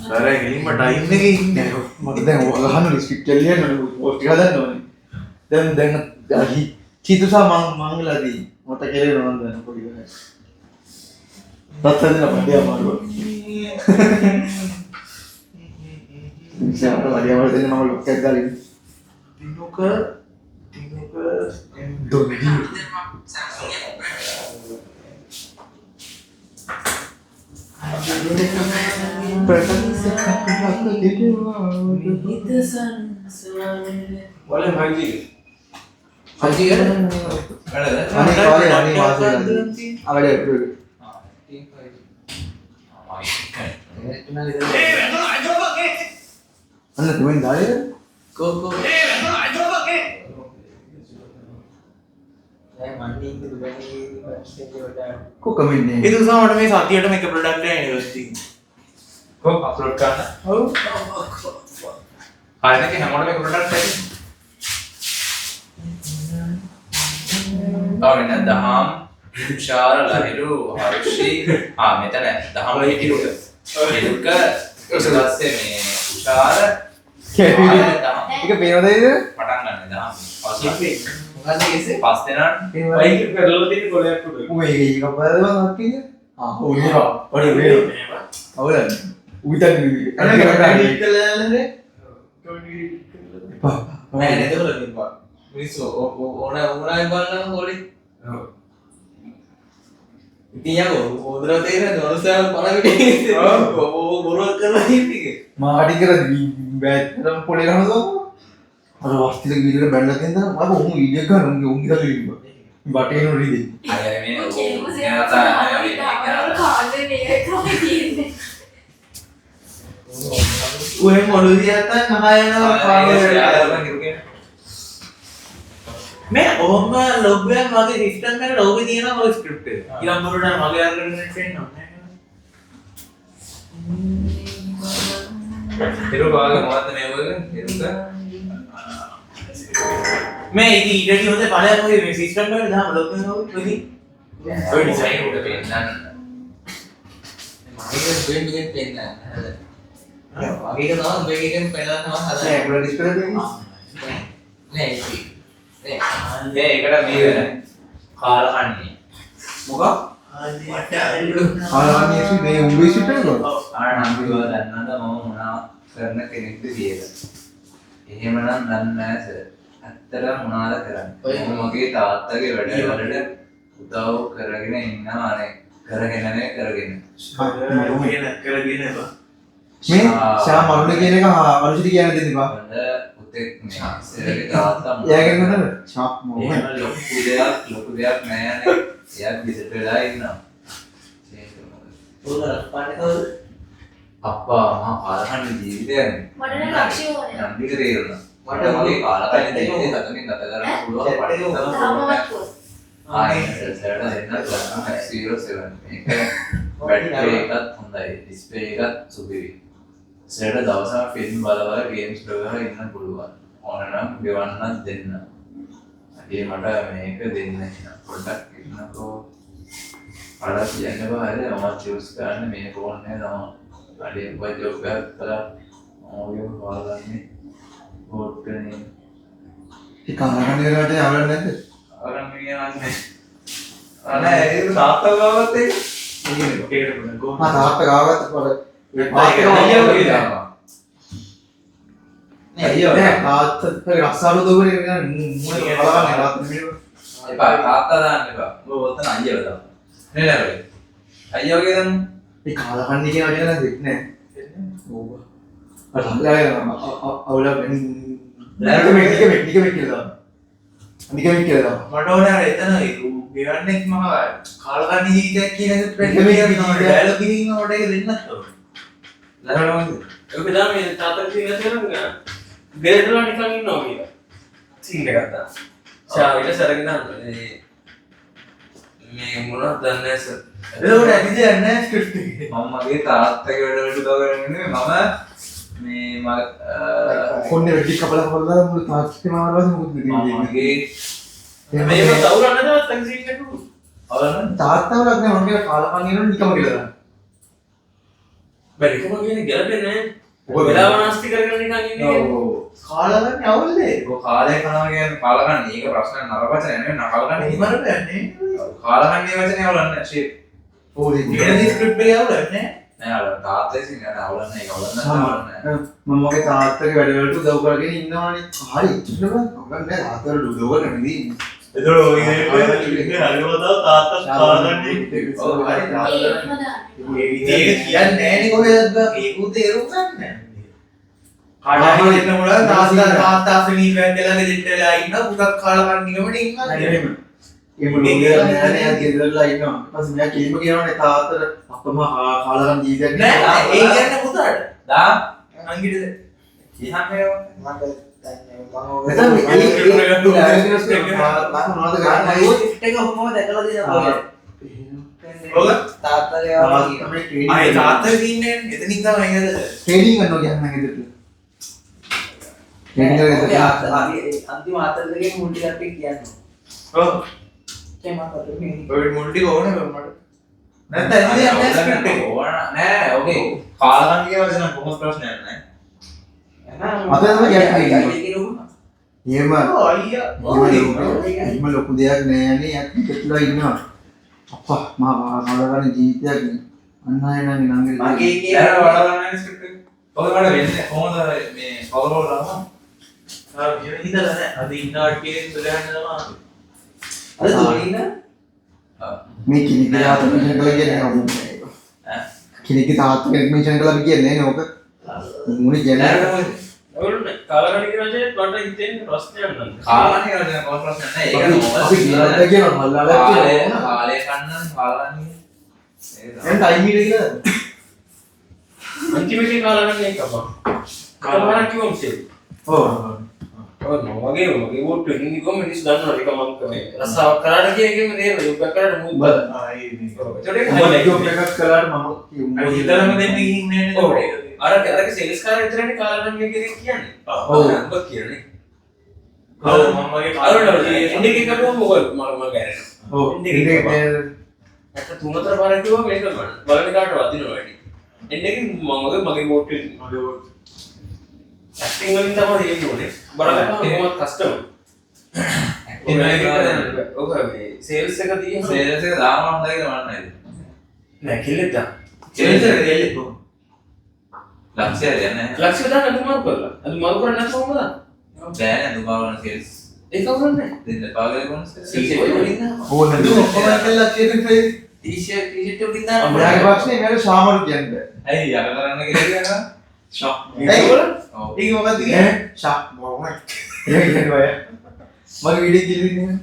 සාර ගිහින්ම time එකේ ඉන්නේ Maka dah orang ni speak kalian ni, post kalian ni. Dan itu sama mang lagi. Mata kalian orang dah apa dia. Tata ni apa dia malu. Siapa lagi yang ada nama lu kali. Dinuka Dodi. boleh haji haji kan Ani masuk lagi. Ada itu. Mana tu main dah ya? කෝ Kok kami ni? ඒ නිසා මට මේ සතියේට මේක product එකක් ඉන්වෙස්ටිං කොහොම upload කරන්න ඔව් හරියට හැමෝටම මේක ප්‍රොඩක්ට් එකක් වෙන දහම් විශාල ලහිරු හර්ෂි මෙතන දහම් හිටිරුක හිරුක ඊට පස්සේ මේ උෂාර Ika pera dah itu? පටන් ගන්න දහම් අවසන් මොකක්ද කිව්සේ පස් දෙනාට baik perlu tin boleh aku Oh iya, apa dah bang artinya? Ah, oh iya, ada beda. Apa dah? Udah ni. අර කඩිට් කරලා නේද Apa? නෑ නේද බලන්න බා මිනිස්සු ඕනයි බලන්න ඕලි ඉතින් යකෝ හොඳට තේරෙන්නේ මොනසාව පණවිඩේ ඔව් බොරුවක් කරලා ඉන්නේ Mari kira di bed dalam boleh kan tu? Ada pasti lagi video band lagi tu. Aku umum video kan, umum kita tu. Batin orang ini. අය මේ ඒක ඥාත ඔය මොළුදියට නහයනවා පාවරට මේ ඕම ලොග්ගයක් මගේ සිස්ටම් එකට ඕකේ තියෙනවා ඔය ස්ක්‍රිප්ට් එක. ඊළඟට මගේ අරගෙන නෙට් එන්න හිරු භාග මොකද්ද මේ වල හිරුක මේ ඉතින් ඊට හොඳ ඵලයක් මොකද මේ සිස්ටම් එකට දාම ලොග් එකක් වෙන්නේ. ඔය ඩිසයින් උඩ පෙන්නන්න මගේ බෙන්ඩ් එකෙන් පෙන්නන්න. මගේ එක තමයි බෙන්ඩ් එකෙන් පෙන්නනවා Saya හදන්නේ. boleh display ni. නෑ ඉතින්. මේ ඒකට මේ වෙන කාල කන්නේ Muka? මට Kalau ni sih, dia umum sih tu. Ananda ඔය දන්නවද මම මොනවා කරන කෙනෙක්ද කියලා එහෙමනම් දන්නේ නැහැ සර් ඇත්තට මොනවද කරන්නේ? මම මගේ තාත්තගේ වැඩවලට උදව් කරගෙන ඉන්නවා නේ. කරගෙන. මේ ශා මරුණ කියන එක අනුශිත කියන දෙන්න බා. හොඳ පුතෙක් මේ ඉස්සරගේ තාත්තා එයාගෙන නේද? ශා මොකද? එහෙම ලොකු දෙයක් නෑනේ. එයා විසිට වෙලා ඉන්නවා. අප්පා මහා කාලකන්ණි ජීවිතයනේ. මට නම් ලක්ෂ්‍ය ඕනේ. නන්දික තේරුණා. මට මගේ කාලකන්ණි ජීවිතේ සතුටින් ගත කරන්න පුළුවන් පටන් තාමවත් කොස්. මේක බැටරි එකත් හොඳයි ඩිස්ප්ලේ එකත් සුපිරි. සෙට දවසක් ෆිල්ම් බලවල ගේම්ස් බලලා ඉන්න පුළුවන්. ඕන නම් ගෙවන්නත් දෙන්න. ඒ මට මේක දෙන්න පොඩ්ඩක් ඉන්නකෝ. අර කියන්න බෑ මම චූස් කරන්නේ මේ ෆෝන් එක තමයි. අඩේ වයිජොබ් එකක් කරලා ඕයෝ බලන්නේ බෝඩ් කරන්නේ. ඒ කාලකන්ණි වලට යවන්න නැද්ද? අරන් මිනිහන්නේ. අනේ ඒක තාත්තා ගාවත් ඒක. මා තාත්තා ගාවත් පොර ඒ අයියෝ කියනවා. නෑ තාත්තා රස්සාව දෝවනේ කියන මොන කාලකන්ණි රාත් නෙමෙයි. එපා තාත්තා දාන්න එපා. ඔබ ඔතන අයියව දාන්න. නේ නේද? අයියෝ කියදන්. මේ කාලකන්ණි කියන වචන නම් දෙන්නේ නෑ. ඕව. අර අවුල නිකම කියලා. නිකම කියලා. මට ඕනේ අර එතන ගෙවන්නේ මම කාලකන්ණි ජීවිතයක් කියන එක ඩයලොග් එකකින් ඔකට ඒක දෙන්නත් ඕනේ. ලහරවද? ඒක බෙදා මේ තාත්තා කියන තේරුම් බෙදලා නිකන් ඉන්නවා කියලා. සීන් එකක් දාන්න. ෂාවිට සරගෙන මේ මොනවද දන්නේ සර්. එතකොට ඇවිදන්නේ නැහැ ස්ක්‍රිප්ට් එකේ. මම මගේ තාත්තගේ වැඩවලට උදව් කරගෙන ඉන්නේ මම මේ කොන්නේ වෙඩි කපලා හොල්ලා මුළු තාක්ෂේ මාරවද මොකද දෙන්නේ. මගේ මේක තවුරන්න නැත්නම් සීන් එක අවලන්න තාත්තවලක් නෑ මම කියලා කාලකන්ණි වල නිකම කියලා දාන්න. බැරිකම කියන්නේ ගැලපෙන්නේ නැහැ. ඔය වෙලාව නාස්ති කරගෙන නිකන් ඉන්නේ. ඔව්. කාලකන්ණි අවුල්නේ. ඒක කාලය කනවා කියන්නේ කාලකන්ණි ඒක ප්‍රශ්න නරපචන නෙවෙයි නකලකන්ණි ඉමරට යන්නේ. කාලකන්ණි වචනේ අවලන්න ෂේ ඕ දෙන්නේ. ගෙනදී ස්ක්‍රිප්ට් එකේ අවුලන්නේ. නෑ අර තාත්තා ඉතින් නෑ අවලන්න ඒක අවලන්න මම මගේ තාත්තගේ වැඩවලට උදව් කරගෙන ඉන්නවානේ. හරි ඉන්නව. මම නෑ තාත්තට උදව් කරගෙන ඉන්නේ. එතකොට ඔය ඉන්නේ හරිවතාව තාත්තා කාලකන්ණි. ඔව් හරි තාත්තා එහෙම දාන්න. ඒක කියන්නේ නෑනේ කොහෙද ඒක උදේරුම් ගන්න. කාටහරි දෙන්න මොනවද තාත්තා සනීපයක් කියලා ගෙදරට වෙලා ඉන්න පුතක් කාලකන්ණිකමට ඉන්නවා. ඒ මොන්නේ නෑනේ අද ගෙදරලා ඉන්නවා. ඊපස්සේ මෙයා කිලිම කියනවානේ තාත්තට අප්පම කාලකන් ජීවිතයක් නෑ ඒ කියන්නේ පුතාට. දා අංගිට ඉහන්නේ මෙතන මොනවද කරන්නේ? එක කොහොමද දැකලා දෙනවා. ඔය තාත්තගේ ආයේ තාත්තා ඉන්නේ එතනින් තමයි නේද? ට්‍රේනින් කරනවා කියන්නේ ගෙදරට. ට්‍රේනින් කරලා අන්තිම හතර දෙකේ මුල් ටිකක් කියන්නේ. ඔව් ඒ මාතෘකාව ඔය මුල්ටි ඕනේ මට. නැත්නම් ඉතින් යන්නේ ස්ක්‍රිප්ට් එක. නෑ ඕකේ කාලකන්ණි වචන කොහොම ප්‍රශ්නයක් නෑ අපේ තමයි කියන්නේ. එහෙම ඔව් අයියා. එහෙම ලොකු දෙයක් නෑනේ. යක් පිටලා ඉන්නවා. අප්පා මහා කාලකන්ණි ජීවිතයක් නේ. අන්න අය නම් ළඟට මගේ නෑ වඩාගන්න ස්ක්‍රිප්ට් එක ඔය වල වෙන්නේ කොහොමද මේ පවරවල රහම ආ මෙහෙම හිතලා නැහැ. අද ඉන්නාට කියන සුලයන් තමයි. අර දොලින මේ කිනිගේ තාත්තා මෙන්ෂන් කළා කියන්නේ නේද? කිනිගේ තාත්තා කෙනෙක් මෙන්ෂන් කළා කියන්නේ නේද? ඕක මුනේ ජනරල් ඔවුනේ කාලකන්ණි කියන දේ මට හිතෙන්නේ ප්‍රශ්නයක් නෑ. කාලකන්ණි වචන කොහොම ප්‍රශ්නයක් නෑ ඒක අපි කියලා කියනවා මල්ලාලක් කියලා. කාලය කන්න කාලකන්ණි දැන් ටයිම් එක කියලා. අන්තිමේ කාලකන්ණි එක අපා. කාලකන්ණි කිව්වොත් සේ. ඔව්. ඔව් මගේ වෝට් එකකින් ගිහම මිනිස් දන්නවා ඒක මම කරේ. රස්සාවක් කරාට කියේකම නේද යොග් කරාට මූ බල. ආ ඒ නේ. ඔව් ඒකට මම ජොබ් එකක් කළාට මම අර හිතලම දෙන්න ගිහින් නෑනේ ඔව් ඒක. අර සේල්ස් කාරය විතරනේ කාලකන්ණි කියන කියන්නේ. ඔව්. ඔබ කියන්නේ. ඔව් මම මගේ අර ඉන්ඩිකේටර් එකම මොකද මම ගෑරේ. ඔව්. ඉන්ඩිකේටර් නැත්නම් තුනතර පාරක් කිව්වම මේක බලන්න. බලන්න කාට වදිනවා වැඩි. එන්නේ මගේ වෝට් එක මගේ වෝට් ඇක්ටිං වලින් තමයි එන්නේ. බලන්න කොහොමද කස්ටමර්. ඔක මේ සේල්ස් එක තියෙන සේල්ස් එක දාම හොඳයි කියලා මම නේද නෑ කිල්ලෙත් දාන්න. සේල්ස් එක දෙල්ලේ කොහොමද? ලක්ෂය දෙන්නේ නැහැ ලක්ෂ්‍ය දාන්න අද මාරු කරලා. අද මාරු කරන්නේ නැත්නම් කොහොමද? බෑනේ දුපාවන සේල්ස් ඒක කවුරුන්නේ දෙන්න පාගල කොනස ඔය වලින් ඕන ඔක්කොම එකලා ලක්ෂයට ටීෂර්ට් එකකින් දාන්න යාගේ ප්‍රශ්නේ මේක ශාමරු කියන්නේ ඇයි යක කරන්න කියලා ෂා ඒක ඔව් ඒක මොකක්ද කියන්නේ ෂා මොකක්ද ඒක කියන්නේ මගේ වීඩියෝ කිලින්නේ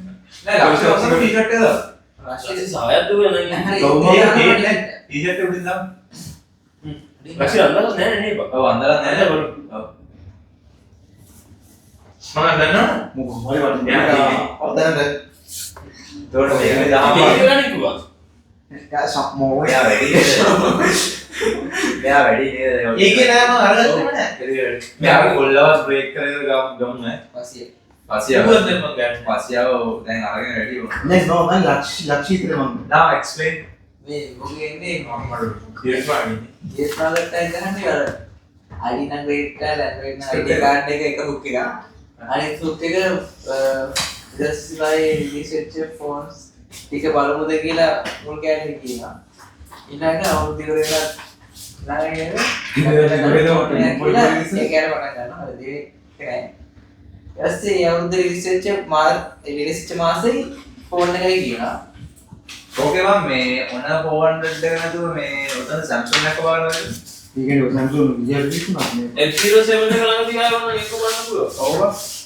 නෑ ලක්ෂණ ටී-ෂර්ට් එක රාශියේ සායත් දුවේ නැහැ ටී-ෂර්ට් උඩින් දාන්න රාශිය අඳලා නැහැ නේ බා ඔව් අන්දලා නෑ ඔව් මම දන්නවා මොකක් හරි වටිනවා ඔතනද ඒතකොට මේක දාම ඒක ගන්න කිව්වා යා ෂා මොකක් මෙයා වැඩි මෙයා වැඩි නේද ඒකේ නෑ මම අරගත්තම නෑ මෙයා කොල්ලවත් බ්‍රේක් කරලා ගමු නේ පස්සේ පස්සියාව කිව්වද මම ගන්න පස්සියාව දැන් අරගෙන රෙඩි වුණා නෑ නෝ මම ලක්ෂීතර මම now explain මේ මොකෙ ඉන්නේ මම ඉර්ෆාන් ඒ ප්‍රොජෙක්ට් එක ගහන්නේ අර ID නම් රේට් එක ලැන්ග්වේජ් නම් ID කාඩ් එක හුක් එක අනිත් හුක් එක justify research phones ටික බලමුද කියලා මුල් කැලේ කියනවා ඊළඟ අවුරුදු ඉවරලා මාසේ ෆෝන් එකයි කියනවා ඕකේ මම මේ ඔන 400 එක නතුව මේ උතන Samsung එක බලනවා ඒකනේ Samsung විදියට විකුණා මේ F07 එක ළඟ තියාගෙන ඒක බලන්න පුළුවන් ඔව්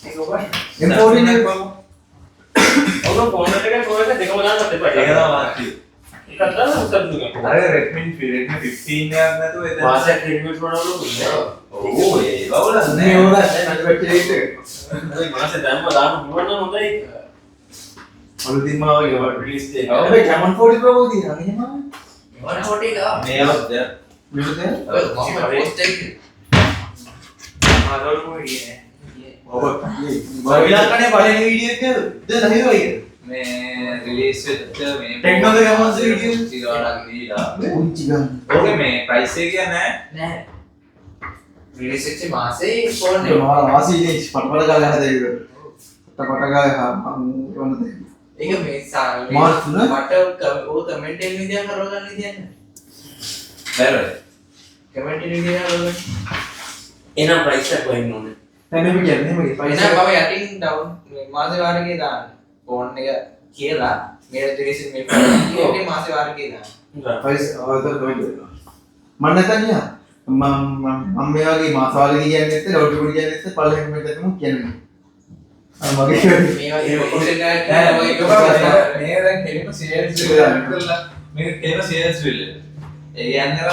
ඒක ඔබයි M14 එක ඔන්න ෆෝන් එකේ ප්‍රෝ එක දෙකම දාන්නත් එපා ඒක තමයි මාත් එකක් දාන්න උත්තර දුන්නා අර Redmi 15 එකක් නතුව එතන මාසයක් රිවිව් කරනවලු ඔව් ඒ බවලන්නේ මේ ඕන මට වැටේ ඒක මාසෙ දැම්ම දාන්න පුළුවන් නම් හොඳයි අලුතින්ම ආවේ රිලීස් දෙක ඔව්. හැබැයි Camon 40 Pro තියෙනවා එහෙම මොන ෆෝටෝ එක මේවත් මෙතන මම පෝස්ට් එක මාදවලු කියන්නේ ඔබ වයිලාකනේ පළවෙනි වීඩියෝ එක දැන් නේද ඒක මේ රිලීස් වෙච්ච මේ Techno එක මොකක්ද video? සිගාරක් දීලා උන්චි ගන්න ඕකේ මේ ප්‍රයිස් එක කියන්නේ නෑ රිලීස් වෙච්ච මාසේ ෆෝන් ඒක එක මාර වාසීනේ පටපට ගාලා හදේ ඒක පටපට ගාලා මම වන්නද ඒක මේ මාර්ච් තුන? මට ඕ කමෙන්ට් එකෙන් විදියක් කරව ගන්න විදියක් බැලුවද කමෙන්ට් එකෙන් විදියක් කරව ගන්න එනම් ප්‍රයිස් එක වෙන්න ඕනේ එන්නේ කියන්නේ මේ පයිස එහෙනම් මම යටින් ඩවුන් මේ මාසේ වාරකේ දාන්න ෆෝන් එක කියලා මේ රිලීස් මේ ෆෝන් මාසේ වාරකේ දාන්න පයිස අවතර කමෙන්ට් කරනවා මම නැතනියා මම මේ වගේ මාසාවල කියන්නේ නැත්නම් රවුට් එක කියන්නේ නැත්නම් පළවෙනි කමෙන්ට් එකම කියන්නේ මගේ මේ වගේ පොස්ට් එකක් නෑ ඒක මේ දැන් කෙලිම සේල්ස් කරලා මේක කෙලිම සේල්ස් විල් ඒ කියන්නේ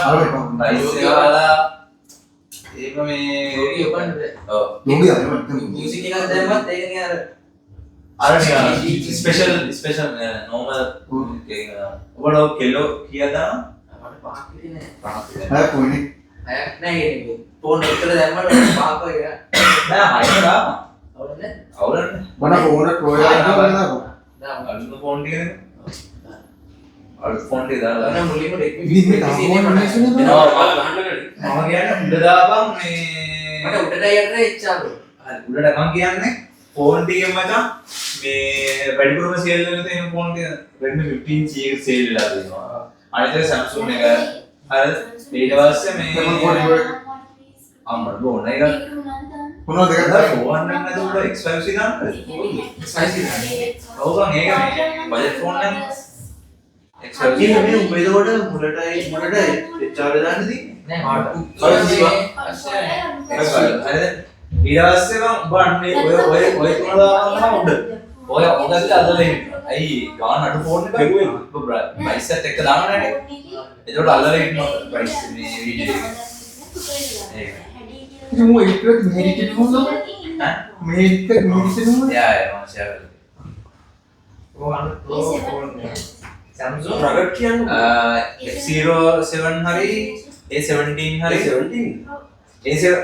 ප්‍රයිස් එක වල ඒක මේ ඔය ඔපන් ඔව් යෝගි අපේ මියුසික් එකක් දැම්මත් ඒක නිකන් අර නිකන් ස්පෙෂල් නෝමල් ඔබට කෙලෝ කීයද මට පහක් විදිහේ හරි කොහොනේ නෑ නෑ ඒක ෆෝන් එකට දැම්මම පහක් වගේ නෑ හයිද අවුලන්නේ අවුලන්නේ මම ඕන ප්‍රෝ එකක් ගන්නවා දාන්න අලුත් ෆෝන් ටිකනේ අලුත් ෆෝන් ටික දාලා අන්න මුලින්ම ඉතින් මේ තාම මිනිස්සුනේ එනවා මම ගහන්න මම කියන්නේ උඩ දාපන් මේ මට උඩට යන්න ඉච්චාලු හරි උඩට මම කියන්නේ ෆෝන් ටිකෙන් මචං මේ වැඩිපුරම සේල් වෙන තියෙන ෆෝන් ටික Redmi 15C එක සේල් වෙලා තියෙනවා අනිත් එක Samsung එක හරි ඊට පස්සේ මේ අම්මා බෝන එක මොනවද දෙකක් හරි දාන්නේ 400 නැතුව X5C ගන්නද ස්පයිසි ඔව් මේක මේ බජට් ෆෝන් නම් X5C මේ මේ උඹ ඒකට මුලට චාර්ජ් දාන්න තියෙන්නේ නෑ ඊට පස්සේ මම බන්නේ ඔය තුන දානවා උඩ ඔය ඔගස්ට අදලා ඉන්න අයි ගාන අඩු ෆෝන් එක කරුවේ ප්‍රයිස් එකත් එක්ක දාන්න නෑනේ ඒකට අල්ලලා ඉන්නවා ප්‍රයිස් මේ වීඩියෝ එක ඒක ඉතින් මම එක්කත් මෙහෙට දුන්නා ඈ මේක මෙහෙට දුන්නා යා යා මම ෂෙයාර් Samsung product කියන්නේ F07 හරි A17 හරි 17 A7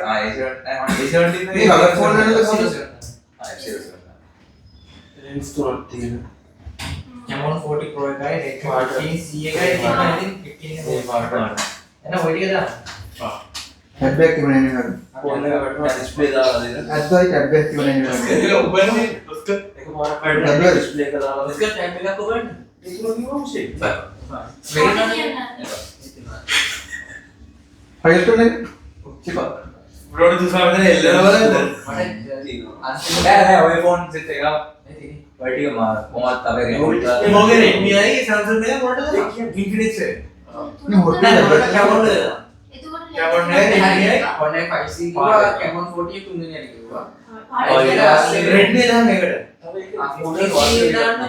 A17 මේ කලර් ෆෝන් එකද කොහොමද F07 lens තුනක් තියෙනවා Camon 40 Pro එකයි Redmi 15C එකයි තියෙනවා ඉතින් 15 එක පාට එන ඔය ටික දාන්න ටැබ් එක ඉවරනේ නේද ෆෝන් එක වටනවා ඩිස්ප්ලේ දාලා දෙන්න අද්දයි ටැබ් එක ඉවරනේ නේද ඒක උබන්නේ එකපාරක් වැඩ ඩිස්ප්ලේ එක දාලා ඉස්ක ටැබ් එකක් ඔබන්න ඒක නෙවෙයි මොකද ෆයිල් තුනේ බ්‍රෝඩ් දුසාවෙන් එල්ලන බලන්න මට තියෙනවා. නෑ ඔය ෆෝන් සෙට් එක ඔය ටික කොහොමද අපේ රිමෝට් ඒ මොකද Redmi අය Samsung එක මොකටද Infinix එක නේ හොට් නේද කැමොන්ද එතකොට කැමොන් නෑ ඔන්න 5C කිව්වා කැමොන් 40 තුන්වෙනි එක කිව්වා. Redmi දාන්න එකට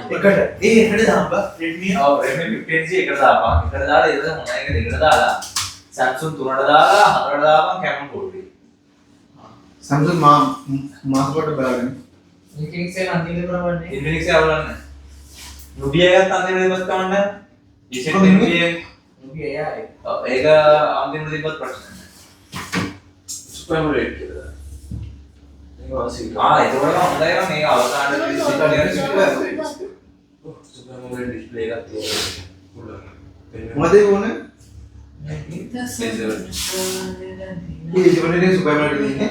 එකට එකට දාන්න Redmi ඔව් Redmi 15C එකට දාපන් එකට දාලා ඒක හොඳ එක දෙකට දාලා Samsung 3ට දාලා 4ට දාපන් Camon 40 Samsung මාසෙකට බලන්න. Infinix එක අන්තිමට කරවන්නේ. Infinix එක අවුලන්නේ Nubia එකත් අන්තිමට දෙපත් කවන්න ඉතින් Nubia මුගේ එයායි. ඔව් ඒක අන්තිමට දෙපත් ප්‍රශ්න සුපර් රේට් කියලා. ඒක වාසිය. ඒක වල හොඳයි නම් මේක අවසාන ඩිස්ප්ලේ සුපර් ඩිස්ප්ලේ එකක් තියෙනවා. මොකද ඒ ඕනේ? ඒ ඉතින් සුපර් මාකට් ඉන්නේ.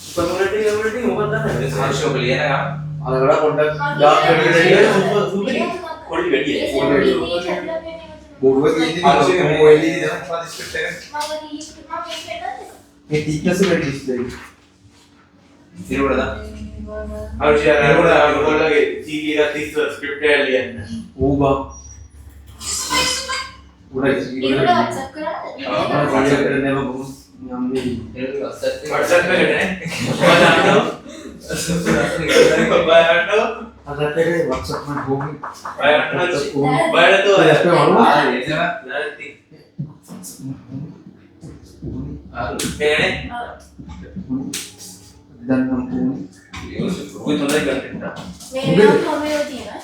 සුපර් රේට් එක මොකක්ද දන්නේ? හර්ෂෝ ලියන ගම අරකට පොඩ්ඩක් ඩාර්ක් පොඩි වැඩි. බෝඩුව තියෙන්නේ හර්ෂෝ LED LED දාන දෙන ඩිස්ප්ලේ එක මේ thickness එක ඩිස්ප්ලේ එක. ඉරුවලද අවශ්‍ය ඔයගොල්ලෝගේ TV එක 30 ස්ක්‍රිප්ට් එක ලියන්න ඕ බා. උඩ ඒකට WhatsApp කරා WhatsApp එකට නේම බොමු. යම් දෙයි. ඒක WhatsApp එක. WhatsApp එකට නේ බලන්න අදට ඒ WhatsApp මම බොමු. බලන්න ඒක වරුව. නැති එනේ. දැන් නම් බොමු. ඔය තොඳයි ගන්න. මේ නම් කොමෙෝ තියෙනවා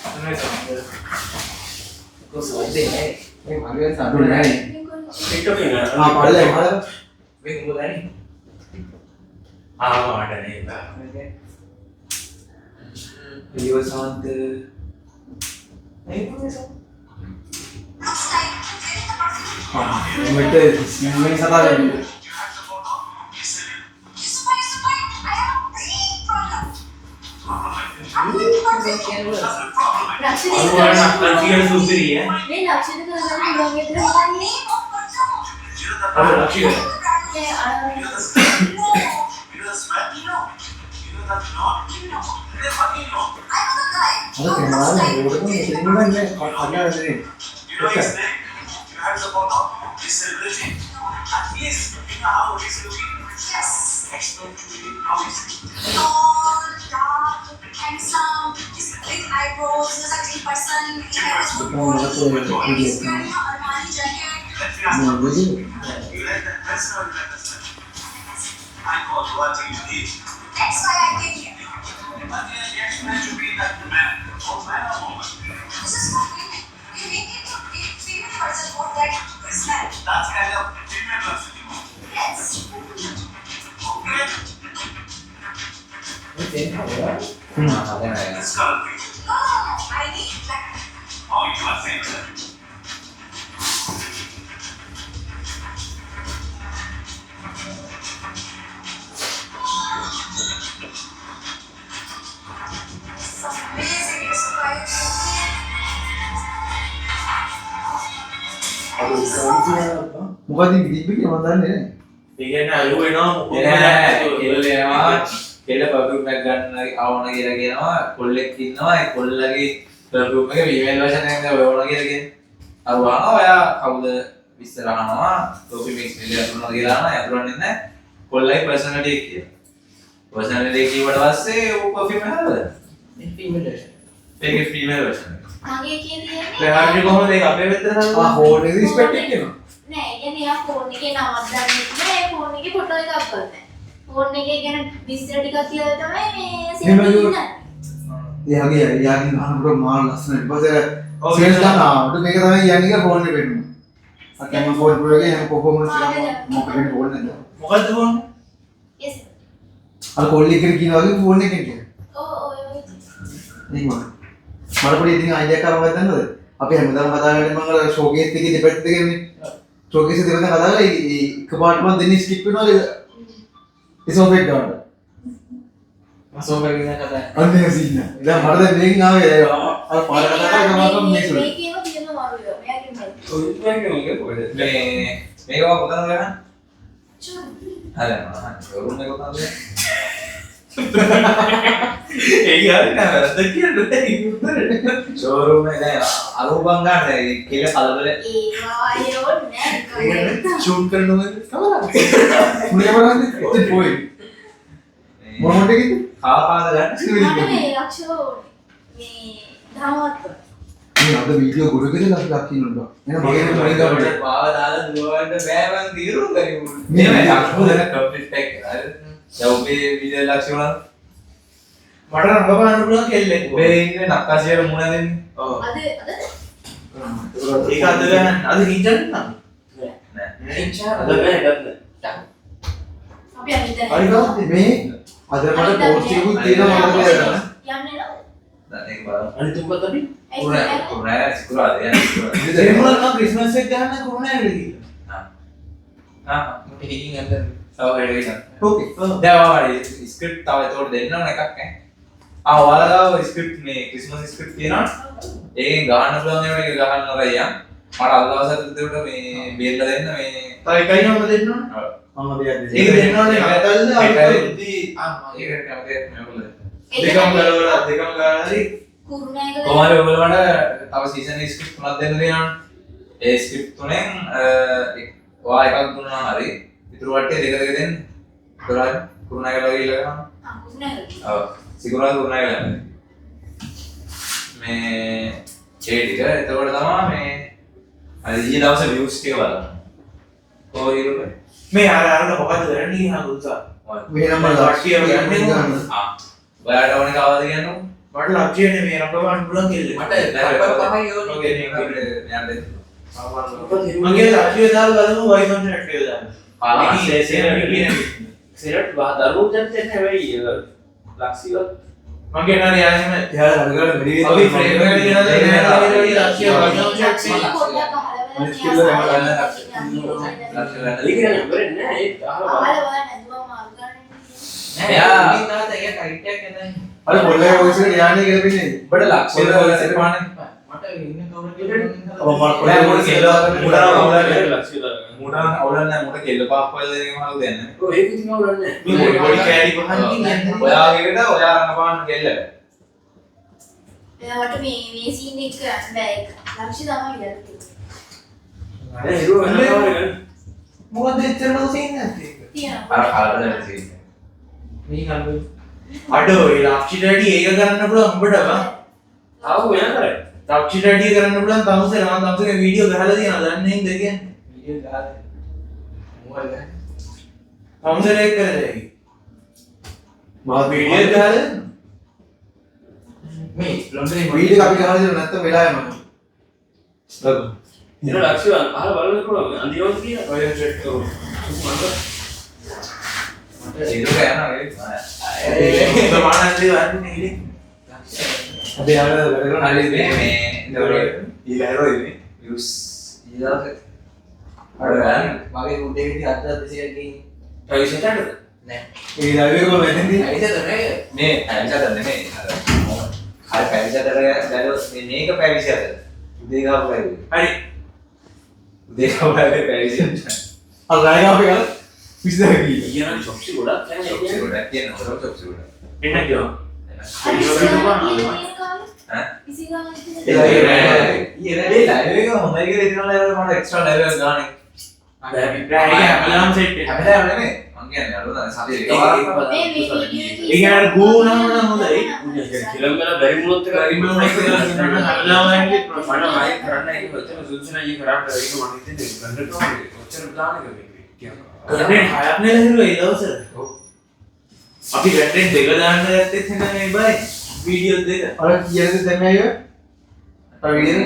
කොහොමද දෙන්නේ? මේ මගේ අඩු නෑ. TikTok එක. පල්ලේ මල. මේ මොකදනේ? ආවට නේ ඉවසන්ත මෙට මේ සතාවෙන්නේ. ලක්ෂිකන සුපිරිය මේ ලක්ෂණ කරගන්න පුළුවන් විතර හදන්නේ අර ලක්ෂිකන ඒ අර අර කෙනාලා ඒකට මෙතනින් ගන්නේ කඩලා That's why I came here. This is not women. You make it a female version of that smell. That's kind of female version. Yes. Okay. හදන This color, please. No, I need black. Oh, you are saying that. Some amazing inspired. මොකද ඉතිබ්බේ මම දන්නේ නෑ. ඒ කියන්නේ අලුව එනවා මොකද කෙල්ල එනවා කෙල්ල පර්ෆියුම් එකක් ගන්න අවුන කියලා කියනවා කොල්ලෙක් ඉන්නවා ඒ කොල්ලගේ පර්ෆියුම් එක ෆීමේල් version එකෙන් ඔයවන කියලා කියන්නේ අර වහනවා ඔයා කවුද විස්තර අහනවා ටොපි මික්ස් මිලියන් තුනක් කියලා අහනවා යතුරුන්නේ නැහැ කොල්ලයි පර්සනැලිටි එක කියලා පර්සනැලිටි එක කිව්වට පස්සේ ਉਹ පර්ෆියුම් එක හදලා මේ ෆීමේල් version. ඒකේ ෆීමේල් version එක මගේ කියන්නේ ප්‍රහාරණි කොහොමද ඒක අපේ පැත්තට හදන්නේ ෆෝන් එකේ රිස්පෙක්ට් එක කියනවා. නෑ කියන්නේ යා ෆෝන් එකේ නමක් දන්නේ නෑ ෆෝන් එකේ ෆොටෝ එකක් ගන්න. ෆෝන් එකේ ගැන විස්තර ටිකක් කියලා තමයි මේ සිම්පල් ඉන්නේ. එයාගේ අහනකොට මාල් ලස්සනයි. ඊපස්සේ සේල්ස් ගන්නවා. මේක තමයි යන්නේ ෆෝන් එකේ වෙන්නේ. අකම ෆෝන් ප්‍රෝ එකේ හැම පර්ෆෝමන්ස් එක මොකක්ද ෆෝන් එකද? මොකද්ද ෆෝන් yes. අර කොල්ලි කෙනෙක් කියනවා වගේ ෆෝන් එකෙන් කියන්නේ. ඔය ඒක මම පොඩි ඉතින් අයිඩියා එකක් මොකක්ද දන්නවද? අපි හැමදාම කතා කරන්නේ මම අර ෂෝකේස් එකේ දෙපැත්ත දෙකනේ. ෂෝකේස් දෙපැත්ත කතා කරලා එකපාරටම දෙන්නේ ස්කිප් වෙනවා ඒ සෝෆෙට් ගන්න. සෝෆා එකේ කතා. අන්නේ සීන. දැන් මට දැන් මේකෙන් ආවේ අර පාර කතා කරලා ගමන් මේක මේ කියනවා තියෙනවා මාරුවේ. මෙයාගේ මම. ඔය කියන්නේ මොකද? මේක කොතනද ගන්න චු. හරියනවා. ෂෝරූම් එක කොතනද? ඒක හරි නෑ වැරද්ද කියන්නේ. ෂෝරූම් එකේ අරුබන් ගන්න කියලා කලබල ඒවා යෝන්නේ ෂූට් කරනවා කවදාද මුලින්ම බලන්නේ පොයි මොහොතේ කිව්ද කාපාද ගන්න මම මේ ලක්ෂෝ මේ ධාවත් මේ අද වීඩියෝ ගොඩ කියලා ලක්කිනුනවා එහෙනම් මගේ මොනින් ගන්න පාව දාලා දුවන්න බෑ මං తీරුම් කරිමු මේ ලක්ෂෝ දැන් කම්ප්ලීට් එක කරා දැන් ඔබේ වීඩියෝ ලක්ෂෝ මට රංගපාන්න පුළුවන් කෙල්ලෙක්. ඔබේ ඉන්නේ නක්කාසියට මුණ දෙන්නේ ඔව්. අද ඒක අද ගන්න. අද හින්ජන් නම්. නෑ ඉච්ඡා අද බෑ ගන්න. අපි අනිත් හරි මේ අද මට පෝස්ට් එකකුත් තියෙනවා මම බලන්න යන්නේ නෝ දැන් ඒක බලන්න අනිත් තුන්පත් අපි උනා සිකුරාද යන්නේ ඒ මොනවාද නම් ක්‍රිස්මස් එක ගන්න කොහොමද කියලා. මට හිතින් අද සව වැඩ ගන්න ඕකේ දැන් ඔයාලා ස්ක්‍රිප්ට් තව ඒතකොට දෙන්න ඕන එකක් ඈ ඔයාලා ගාව ස්ක්‍රිප්ට් මේ ක්‍රිස්මස් ස්ක්‍රිප්ට් තියෙනවා ඒකෙන් ගහන්න පුළුවන් ඒවා එක ගහන්න නොරයියන් මට අල්ලාසත් දෙකට මේ බේරලා දෙන්න මේ තව එකයි නම දෙන්න ඕන. මම දෙයක් ඒක දෙන්න ඕනේ නැතල්ද අලුත්දි ඒක කැමතියි මේගොල්ලෝ දෙකම ගාලා හරි කුරුණෑගල කොහමද ඔයගොල්ලන්ට තව සීසන් ස්ක්‍රිප්ට් තුනක් දෙන්න දෙනවා ඒ ස්ක්‍රිප්ට් තුනෙන් ඔයා එකක් දුන්නා හරි ඉතුරු වටේ දෙක දෙක දෙන්න ඒතරයි කුරුණෑගල වගේ ඉල්ලගන්න කුරුණෑගල ඔව් සිකුරාද කුරුණෑගල යන්නේ මේ ඒ ටික එතකොට තමයි මේ අර ඊයේ දවසේ views ටික බලන්න කොහොමද ඉරුනේ මේ අර මොකද කරන්නේ හඳුන්සා. මේ නම් බලන්න ඔයාලට ඕනේ කවදාද කියන්නේ මට ලක්ෂ්‍යනේ මේ රංගපාන්න පුළුවන් කෙල්ලෙක්. මට දැන් පහයි ඕනේ මගේ ලක්ෂ්‍ය දාලා බලමු වයිසොන් සෙට් එක දාන්න. සෙරට් දරුවෝ ජනතෙන් හැබැයි ලක්ෂිවත් මගේ නෑ යාම එයාලා අරගෙන මෙලි අපි ෆ්‍රේම් එකට ගෙනල්ලා ලක්ෂ්‍ය වයිසොන් සෙට් සීන පොඩ්ඩක් අහලා අලිකරන්න බරේ නෑ ඒක අහලා අහලා බලන්න දුව මාරු ගන්න එයා ඉතින් තාත්තා ඒක ටයිට් එකක් එතන. අර පොල්ලේ වොයිස් එක යන්නේ කියලා පින්නේ ඔබට ලක්ෂ්‍ය වල පාන්නේ මට ඉන්න කවුරු කියලා ඔව් මම පොල්ලේ වොයිස් එක ලක්ෂිය දාගන්න මුණ අවුලක් නැහැ මුණ කෙල්ල පාක් වල දෙන එක මම දෙන්නේ ඔය ඒක ඉතින් අවුලන්නේ මේ පොඩි කෑලි පහකින් යන්නේ. ඔයාගේකට ඔයා රඟපාන්න කෙල්ල එයාට මේ සීන් එක කරන්න බෑ ඒක ලක්ෂ්‍ය තමයි ඉඳලා නෑ හිරුව වෙනවා මොකද එච්චර නෝසින් නැත්තේ. තියෙනවා අර කාලේ දැන් තියෙන්නේ මේ කල්පේ. අඩෝ ඒ ලක්ෂ්‍ය ඩැඩි ඒක කරන්න පුළුවන් උඹට බං. ආව වෙන කරේ ලක්ෂ්‍ය ඩැඩි කරන්න පුළුවන් තමුසේ මම තමුසේ වීඩියෝ ගහලා තියෙනවා දන්නේ නේද කියන්නේ. වීඩියෝ ගහලා මොකද තමුසේ ඒක කරේ. මම වීඩියෝ ගහලා දෙන්න. මේ ලොන්ඩනේ වීඩියෝ අපි ගහලා දෙන්න නැත්නම් වෙලා යනවා ඉතින් ලක්ෂිය අහලා බලන්න පුළුවන් අන්තිමට කියන ඔය සෙට් කරමු. ඒක යනවා ඒ ප්‍රමාණන්දී වන්නේ ඉතින්. අපි යාළුවා වැඩ කරන හරි මේ ඊළඟ ඉන්නේ views ඊළඟ අර මගේ උඩේ විදි 7200 ගිහින් ටයිසන්ටද නෑ. ඒ ලයිව් එක වෙන්නේ ඇයිද නෑ. මේ පැවිසද නෙමෙයි අර පැවිසදට දැන් මේක පැවිසද උදේ ගාව පැවිසද හරි. උදේ ගාව පැවිසද අර රාය අපි ගාලා විශ්දා කී ඊයන චොක්සි ගොඩක් චොක්සි නැහැ ගොඩක් තියෙන හොරම චොක්සි ගොඩක් එන්න කියනවා. ඈ ඉසිගාන ඒ ලයිව් එක හොඳයි කියලා ඉතින් මට එක්ස්ට්‍රා ලයිව් එකක් ගන්න හැමදාම සෙට් එක. හැබැයි නෙමෙයි මං කියන්නේ අර සතියේ ඒ කියන්නේ අර ගෝනම නම් හොඳයි. කිලම් වල බැරි මුලත් එක රිමූව් එක කරලා හැමදාම යන්නේ මම ආයෙ කරන්න ඒක ඔච්චර සුදුසුනා ඒක කරාට ඒක මම හිතන්නේ ගන්න ඕනේ ඔච්චර දාන එක මේක කන්ටෙන්ට් හයක් නෙලා හිරුවා ඒ දවස්වල. අපි කන්ටෙන්ට් දෙක දාන්න ගත්තෙත් එහෙනම් මේ බයි වීඩියෝ දෙක. අර කීයද දැන් ආයේ අර වීඩියෝ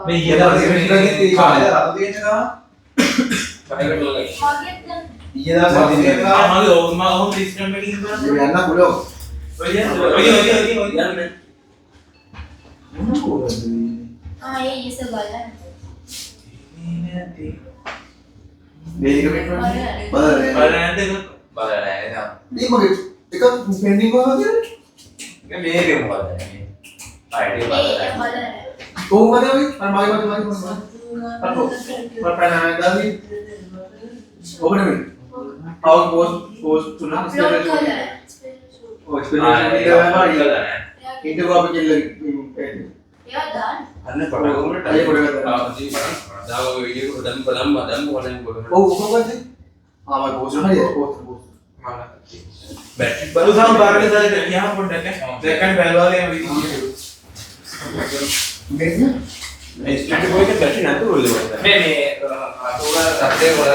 මේ ඊයේ දවසේ විතරකින් කාලේ රතු තියෙන ගම ඊයේ දවසේ තියෙන ආ මගේ ඕම හෝම් සිස්ටම් එකකින් බලන්න. යන්න පුළුවන් ඔය යන්න. මොන කොහොමද ආයේ ඉස බලන්න මේක බලන්න බලන්න දෙක. බලලා නෑ මේ මගේ එක පෙන්ඩින් කොහොමද මේකේ මොකද මේ අයිඩිය බලලා බලන්න කොහොමද ඔය අර මගේ අතෝ මම ප්‍රාණායාම දාවි ඔබ නෙමෙයි ආව පෝස්ට් තුනක් අප්ලෝඩ් ඉස්සරහ කරලා ඔය ස්පෙෂල් එක ඒක ඉන්ටර්වයුව අපි කෙල්ල ඒවා දාන්න අන්න පටගමට අය කොට ගත්තා. දාව වීඩියෝ එක දැම්ම පොඩම් ඔව් කොහොමද? ආ මම පෝස්ට් හරියට පෝස්ට් බැටරි බරු සම බාරක දාලා ගියාම පොඩ්ඩක් දැක්කන් බැලුවාගේ විදිහට මේක මේ ස්ටඩි බෝයි එක බැටරි නැතුව ඔල්ලේ වත්තා මේ අතෝගා සත්‍යය ගොඩ